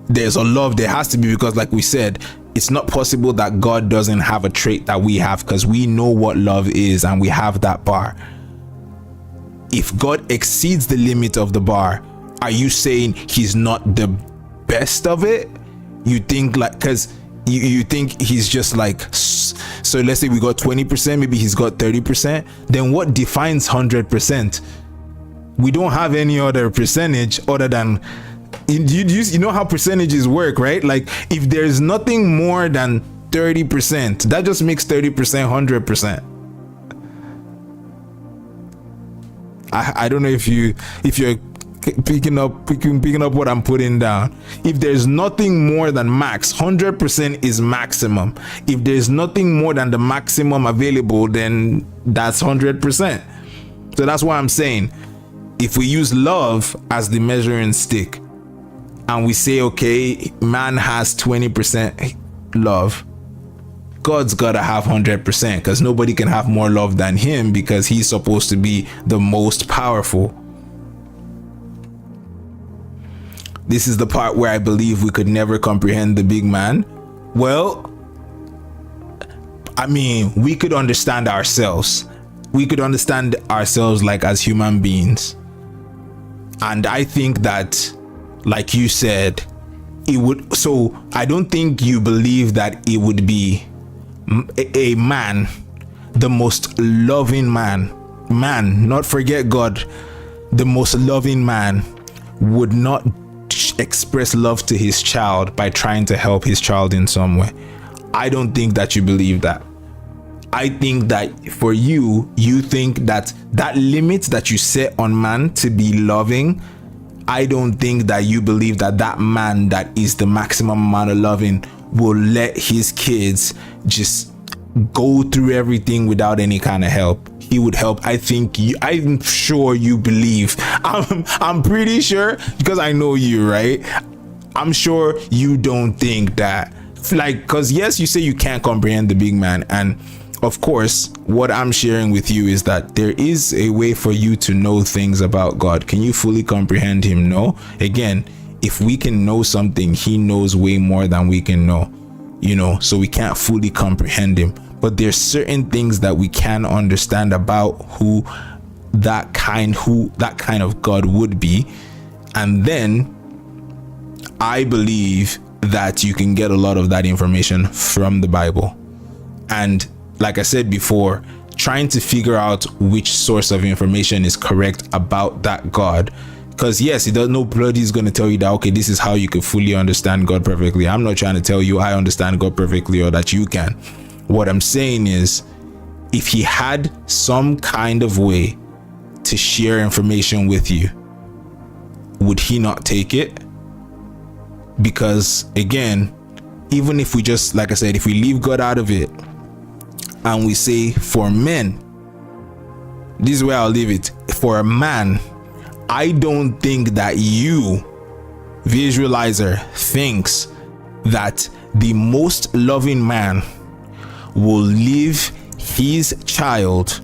There's a love, there has to be, because like we said, it's not possible that God doesn't have a trait that we have, because we know what love is and we have that bar. If God exceeds the limit of the bar, are you saying he's not the best of it? You think like, because you think he's just like, so let's say we got 20%, maybe he's got 30%. Then what defines 100%? We don't have any other percentage other than, you know how percentages work, right? Like, if there's nothing more than 30%, that just makes 30% 100%. I don't know if you're picking up what I'm putting down. If there's nothing more than max, 100% is maximum. If there's nothing more than the maximum available, then that's 100%. So that's why I'm saying, if we use love as the measuring stick and we say, okay, man has 20% love, God's gotta have 100%, because nobody can have more love than him, because he's supposed to be the most powerful. This is the part where I believe we could never comprehend the big man. Well, I mean, we could understand ourselves. We could understand ourselves like as human beings. And I think that, like you said, it would, so I don't think you believe that it would be a man, the most loving man, not forget God, the most loving man would not express love to his child by trying to help his child in some way. I don't think that you believe that. I think that for you, you think that that limit that you set on man to be loving, I don't think that you believe that that man that is the maximum amount of loving will let his kids just go through everything without any kind of help. He would help. I'm sure you believe. I'm pretty sure, because I know you, right? I'm sure you don't think that, like, because yes, you say you can't comprehend the big man, and of course, what I'm sharing with you is that there is a way for you to know things about God. Can you fully comprehend him? No. Again, if we can know something, he knows way more than we can know, so we can't fully comprehend him. But there's certain things that we can understand about who that kind of God would be. And then I believe that you can get a lot of that information from the Bible. And like I said before, trying to figure out which source of information is correct about that God. Because yes, nobody's going to tell you that, okay, this is how you can fully understand God perfectly. I'm not trying to tell you I understand God perfectly or that you can. What I'm saying is, if he had some kind of way to share information with you, would he not take it? Because again, even if we just, like I said, if we leave God out of it and we say for men, this is where I'll leave it. For a man, I don't think that you, visualizer, thinks that the most loving man will leave his child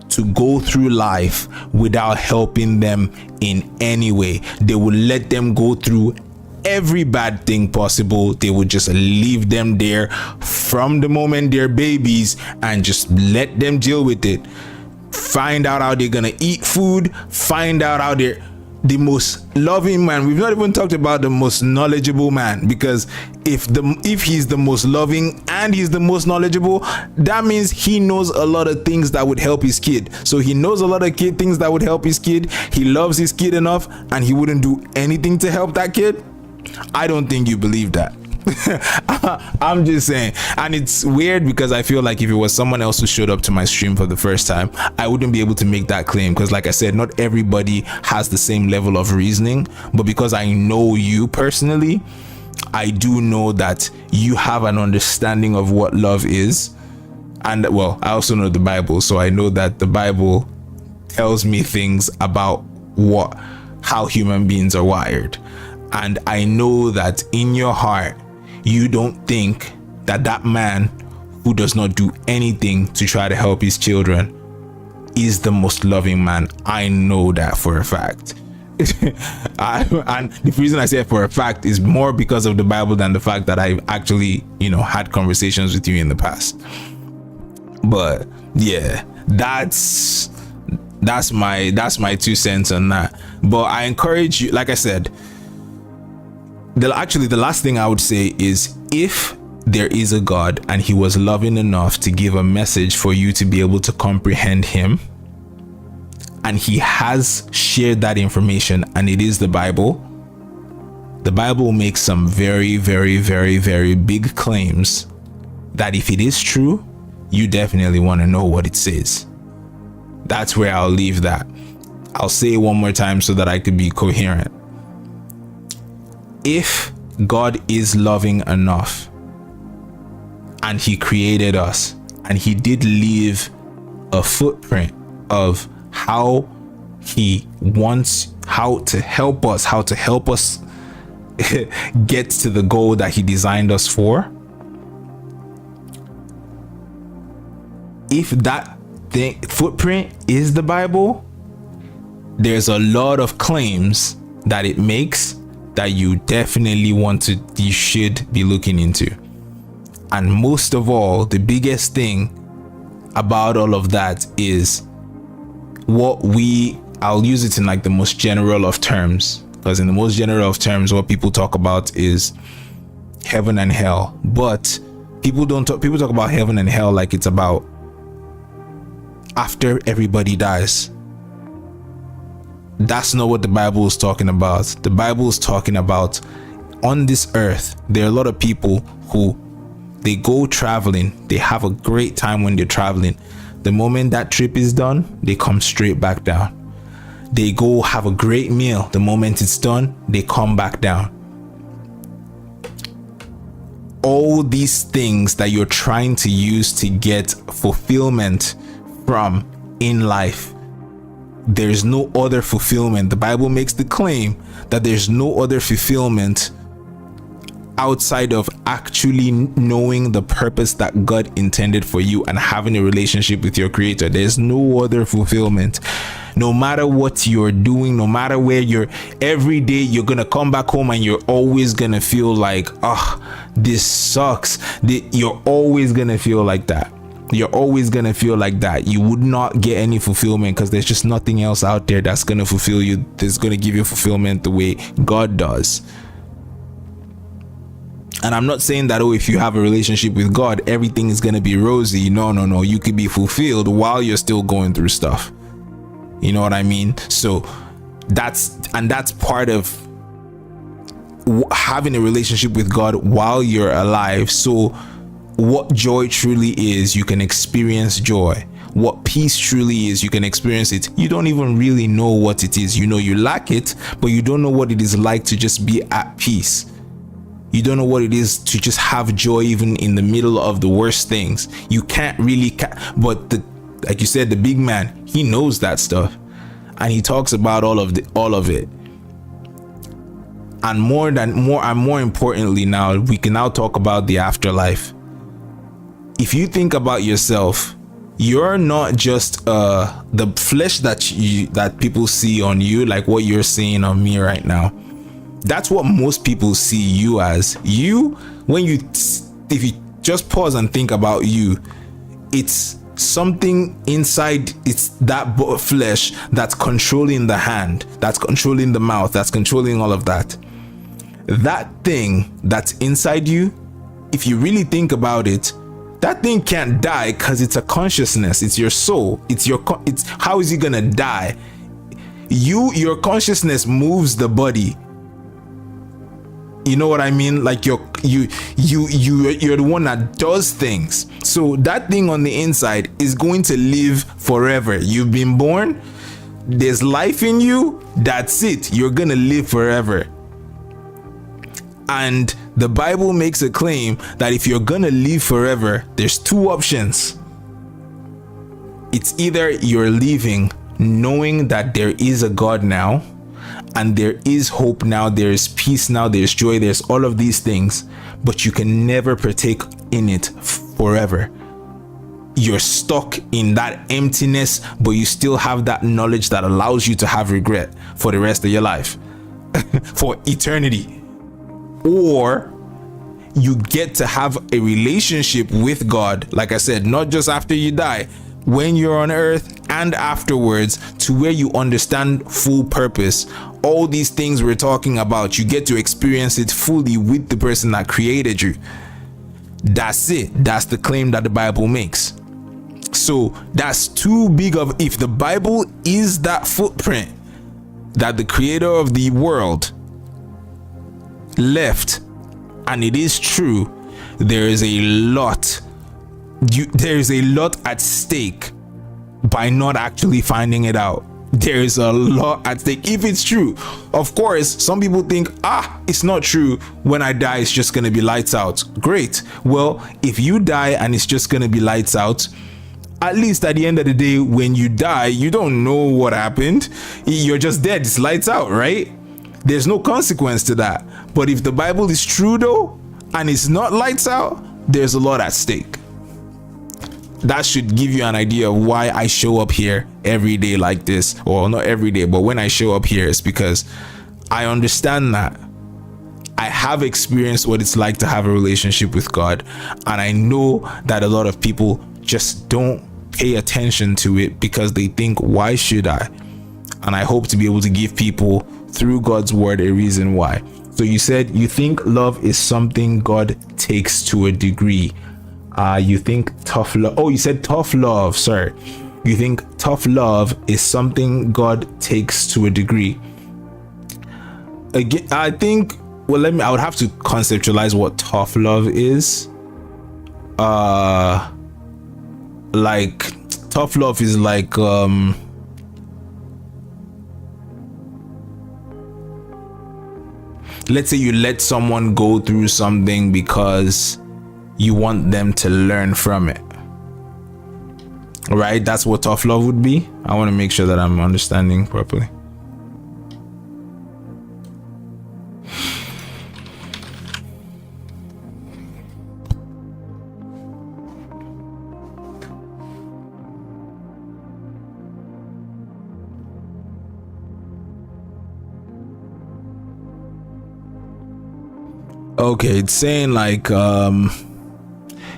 to go through life without helping them in any way. They will let them go through every bad thing possible. They would just leave them there from the moment they're babies and just let them deal with it. Find out how they're gonna eat food, find out how they're the most loving man. We've not even talked about the most knowledgeable man, because if he's the most loving and he's the most knowledgeable, that means he knows a lot of things that would help his kid. So he knows a lot of things that would help his kid. He loves his kid enough and he wouldn't do anything to help that kid. I don't think you believe that. I'm just saying. And it's weird because I feel like if it was someone else who showed up to my stream for the first time, I wouldn't be able to make that claim, because like I said, not everybody has the same level of reasoning. But because I know you personally, I do know that you have an understanding of what love is. And well, I also know the Bible, so I know that the Bible tells me things about how human beings are wired. And I know that in your heart, you don't think that that man who does not do anything to try to help his children is the most loving man. I know that for a fact. And the reason I say it for a fact is more because of the Bible than the fact that I've actually, had conversations with you in the past. But yeah, that's my 2 cents on that. But I encourage you, like I said, the last thing I would say is, if there is a God and he was loving enough to give a message for you to be able to comprehend him, and he has shared that information, and it is the Bible makes some very, very, very, very big claims that if it is true, you definitely want to know what it says. That's where I'll leave that. I'll say it one more time so that I could be coherent. If God is loving enough and he created us and he did leave a footprint of how he wants, how to help us get to the goal that he designed us for, if that footprint is the Bible, there's a lot of claims that it makes that you should be looking into. And most of all, the biggest thing about all of that is I'll use it in like the most general of terms, because in the most general of terms, what people talk about is heaven and hell. But people talk about heaven and hell like it's about after everybody dies. That's not what the Bible is talking about. The Bible is talking about on this earth, there are a lot of people who they go traveling. They have a great time when they're traveling. The moment that trip is done, they come straight back down. They go have a great meal. The moment it's done, they come back down. All these things that you're trying to use to get fulfillment from in life, there's no other fulfillment. The Bible makes the claim that there's no other fulfillment outside of actually knowing the purpose that God intended for you and having a relationship with your creator. There's no other fulfillment. No matter what you're doing, no matter where you're, every day you're gonna come back home and you're always gonna feel like, this sucks. You're always gonna feel like that. You're always gonna feel like that. You would not get any fulfillment because there's just nothing else out there that's gonna fulfill you, that's gonna give you fulfillment the way God does. And I'm not saying that, if you have a relationship with God, everything is gonna be rosy. No. You could be fulfilled while you're still going through stuff. You know what I mean? So that's part of having a relationship with God while you're alive. So what joy truly is, you can experience joy. What peace truly is, you can experience it. You don't even really know what it is. You know you lack it, but you don't know what it is like to just be at peace. You don't know what it is to just have joy even in the middle of the worst things. You can't really, but like you said, the big man, he knows that stuff, and he talks about all of it. And more importantly, now we can now talk about the afterlife. If you think about yourself, you're not just the flesh that people see on you, like what you're seeing on me right now. That's what most people see you as. If you just pause and think about you, it's something inside. It's that flesh that's controlling the hand, that's controlling the mouth, that's controlling all of that. That thing that's inside you, if you really think about it, that thing can't die because it's a consciousness. It's your soul. It's how is it gonna die? Your consciousness moves the body. You know what I mean? Like you're the one that does things. So that thing on the inside is going to live forever. You've been born. There's life in you. That's it. You're gonna live forever. And the Bible makes a claim that if you're gonna live forever, there's two options. It's either you're living knowing that there is a God now, and there is hope now, there's peace now, there's joy, there's all of these things, but you can never partake in it forever. You're stuck in that emptiness, but you still have that knowledge that allows you to have regret for the rest of your life, for eternity. Or you get to have a relationship with God, like I said, not just after you die, when you're on earth and afterwards, to where you understand full purpose. All these things we're talking about, you get to experience it fully with the person that created you. That's it. That's the claim that the Bible makes. So that's too big of, if the Bible is that footprint that the creator of the world left, and it is true, there is a lot at stake by not actually finding it out. there is a lot at stake if it's true. Of course, some people think, it's not true. When I die, it's just going to be lights out. Great. Well, if you die and it's just going to be lights out, at least at the end of the day, when you die, you don't know what happened. You're just dead. It's lights out, right? There's no consequence to that. But if the Bible is true though, and it's not lights out, there's a lot at stake. That should give you an idea of why I show up here every day like this. Well, not every day, but when I show up here, it's because I understand that I have experienced what it's like to have a relationship with God. And I know that a lot of people just don't pay attention to it because they think, why should I? And I hope to be able to give people through God's word a reason why. So you said you think love is something God takes to a degree. You think tough love. Oh, you said tough love. Sorry. You think tough love is something God takes to a degree. Again, I think, well, I would have to conceptualize what tough love is. Like tough love is like, let's say you let someone go through something because you want them to learn from it, right? That's what tough love would be. I want to make sure that I'm understanding properly. Okay, it's saying like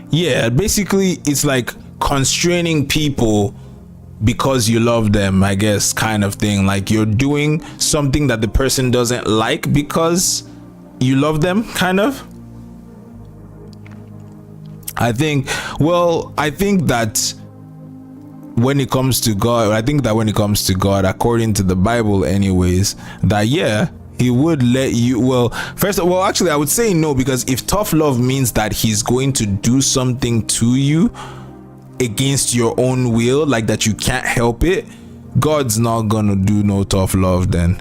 yeah, basically it's like constraining people because you love them, I guess, kind of thing. Like you're doing something that the person doesn't like because you love them, kind of. I think that when it comes to God, according to the Bible anyways, that yeah, he would let you, actually I would say no, because if tough love means that he's going to do something to you against your own will, like that you can't help it, God's not gonna do no tough love then.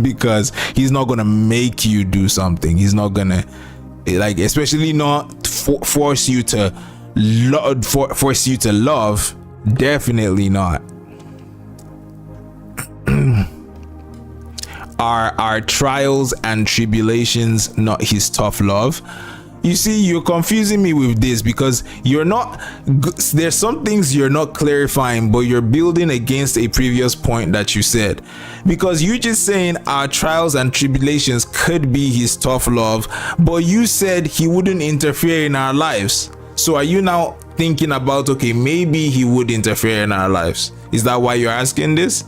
Because he's not gonna make you do something. He's not gonna, like, especially not force you to love. Definitely not. Are trials and tribulations not his tough love? You see, you're confusing me with this because there's some things you're not clarifying, but you're building against a previous point that you said. Because you just saying our trials and tribulations could be his tough love, but you said he wouldn't interfere in our lives. So are you now thinking about, okay, maybe he would interfere in our lives? Is that why you're asking this?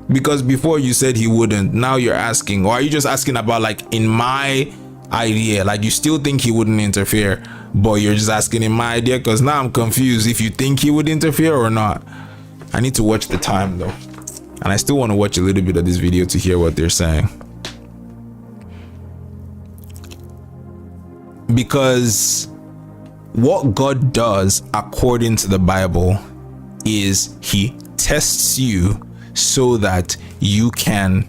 Because before you said he wouldn't, now you're asking, or are you just asking about like in my idea, like you still think he wouldn't interfere, but you're just asking in my idea? Because now I'm confused if you think he would interfere or not. I need to watch the time though, and I still want to watch a little bit of this video to hear what they're saying, because what God does according to the Bible is he tests you so that you can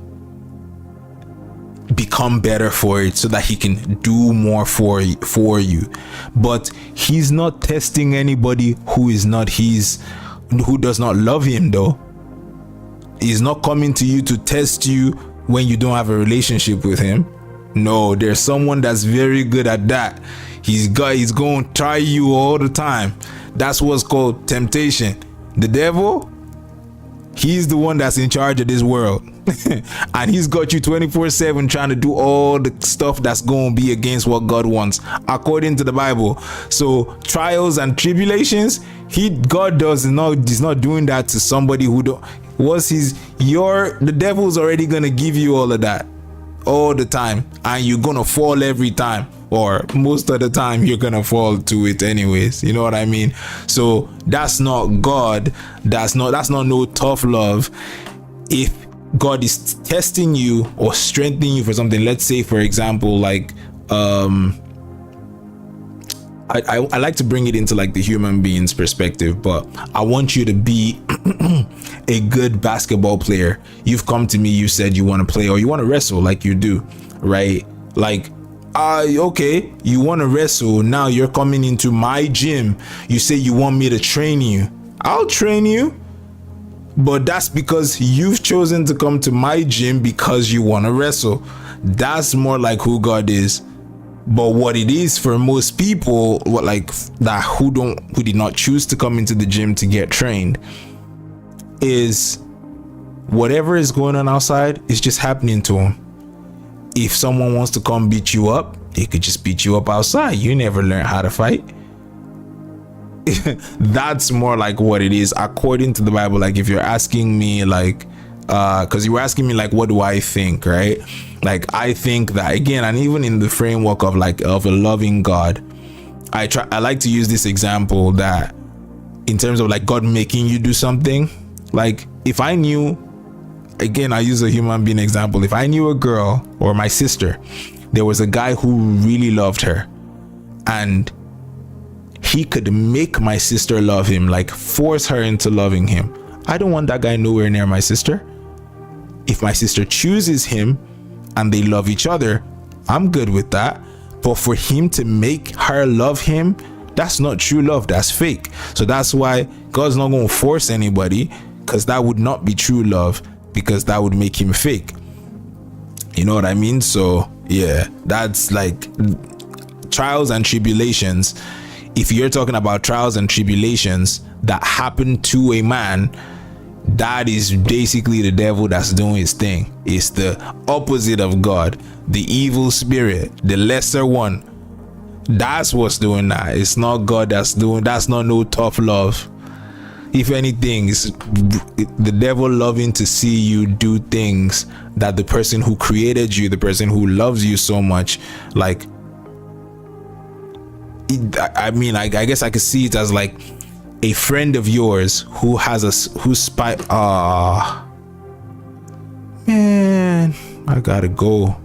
become better for it, so that he can do more for you. But he's not testing anybody who does not love him though. He's not coming to you to test you when you don't have a relationship with him. No, there's someone that's very good at that. He's going to try you all the time. That's what's called temptation. The devil, he's the one that's in charge of this world. And he's got you 24/7 trying to do all the stuff that's going to be against what God wants according to the Bible. So trials and tribulations, God is not doing that to somebody who don't. The devil's already going to give you all of that all the time, and you're going to fall every time, or most of the time you're going to fall to it anyways. You know what I mean? So that's not God. That's not no tough love. If God is testing you or strengthening you for something, let's say for example, like I like to bring it into like the human being's perspective, but I want you to be a good basketball player. You've come to me, you said you want to play or you want to wrestle like you do, right? Like, okay, you want to wrestle. Now you're coming into my gym. You say you want me to train you. I'll train you. But that's because you've chosen to come to my gym because you want to wrestle. That's more like who God is. But what it is for most people, who did not choose to come into the gym to get trained, is whatever is going on outside is just happening to them. If someone wants to come beat you up, they could just beat you up outside. You never learn how to fight. That's more like what it is according to the Bible. Like if you're asking me, like, because you were asking me, like, what do I think, right? Like, I think that, again, and even in the framework of a loving God, I like to use this example that in terms of like God making you do something. Like if I knew, again, I use a human being example. If I knew a girl or my sister, there was a guy who really loved her and he could make my sister love him, like force her into loving him. I don't want that guy nowhere near my sister. If my sister chooses him and they love each other, I'm good with that. But for him to make her love him, that's not true love, that's fake. So that's why God's not going to force anybody, because that would not be true love, because that would make him fake. You know what I mean? So yeah, that's like trials and tribulations. If you're talking about trials and tribulations that happen to a man, that is basically the devil that's doing his thing. It's the opposite of God, the evil spirit, the lesser one. That's what's doing that. It's not God that's doing. That's not no tough love. If anything, it's the devil loving to see you do things that the person who created you, the person who loves you so much, like, I mean, I guess I could see it as like a friend of yours who man, I gotta go.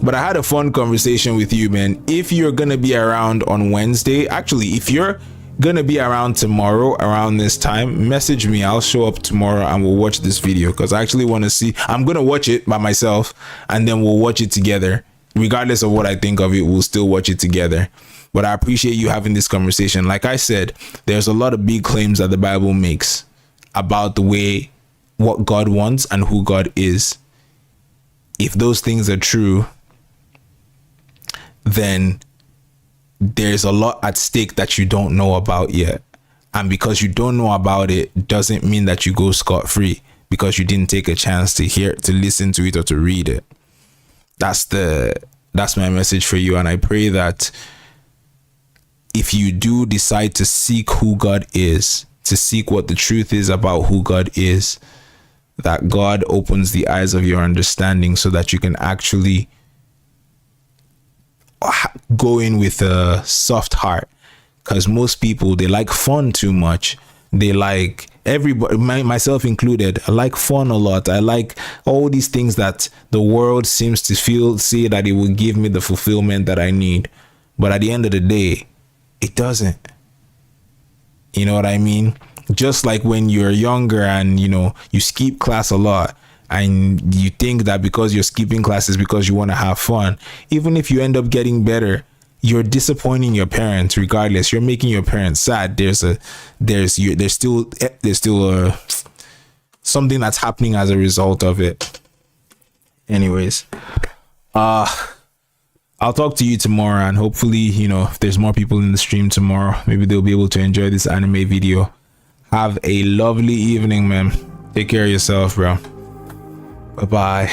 But I had a fun conversation with you, man. If you're gonna be around on Wednesday, actually, if you're gonna be around tomorrow around this time, message me. I'll show up tomorrow and we'll watch this video, because I actually want to see. I'm gonna watch it by myself and then we'll watch it together. Regardless of what I think of it, we'll still watch it together. But I appreciate you having this conversation. Like I said, there's a lot of big claims that the Bible makes about the way, what God wants and who God is. If those things are true, then there's a lot at stake that you don't know about yet. And because you don't know about it, doesn't mean that you go scot-free because you didn't take a chance to listen to it or to read it. That's my message for you. And I pray that if you do decide to seek who God is, to seek what the truth is about who God is, that God opens the eyes of your understanding so that you can actually go in with a soft heart. Because most people, they like fun too much. They like, everybody, myself included, I like fun a lot. I like all these things that the world seems to say that it will give me the fulfillment that I need. But at the end of the day, it doesn't. You know what I mean? Just like when you're younger and, you skip class a lot and you think that because you're skipping classes because you want to have fun, even if you end up getting better, you're disappointing your parents regardless. You're making your parents sad. There's still something that's happening as a result of it. Anyways, I'll talk to you tomorrow, and hopefully, if there's more people in the stream tomorrow, maybe they'll be able to enjoy this anime video. Have a lovely evening, man. Take care of yourself, bro. Bye-bye.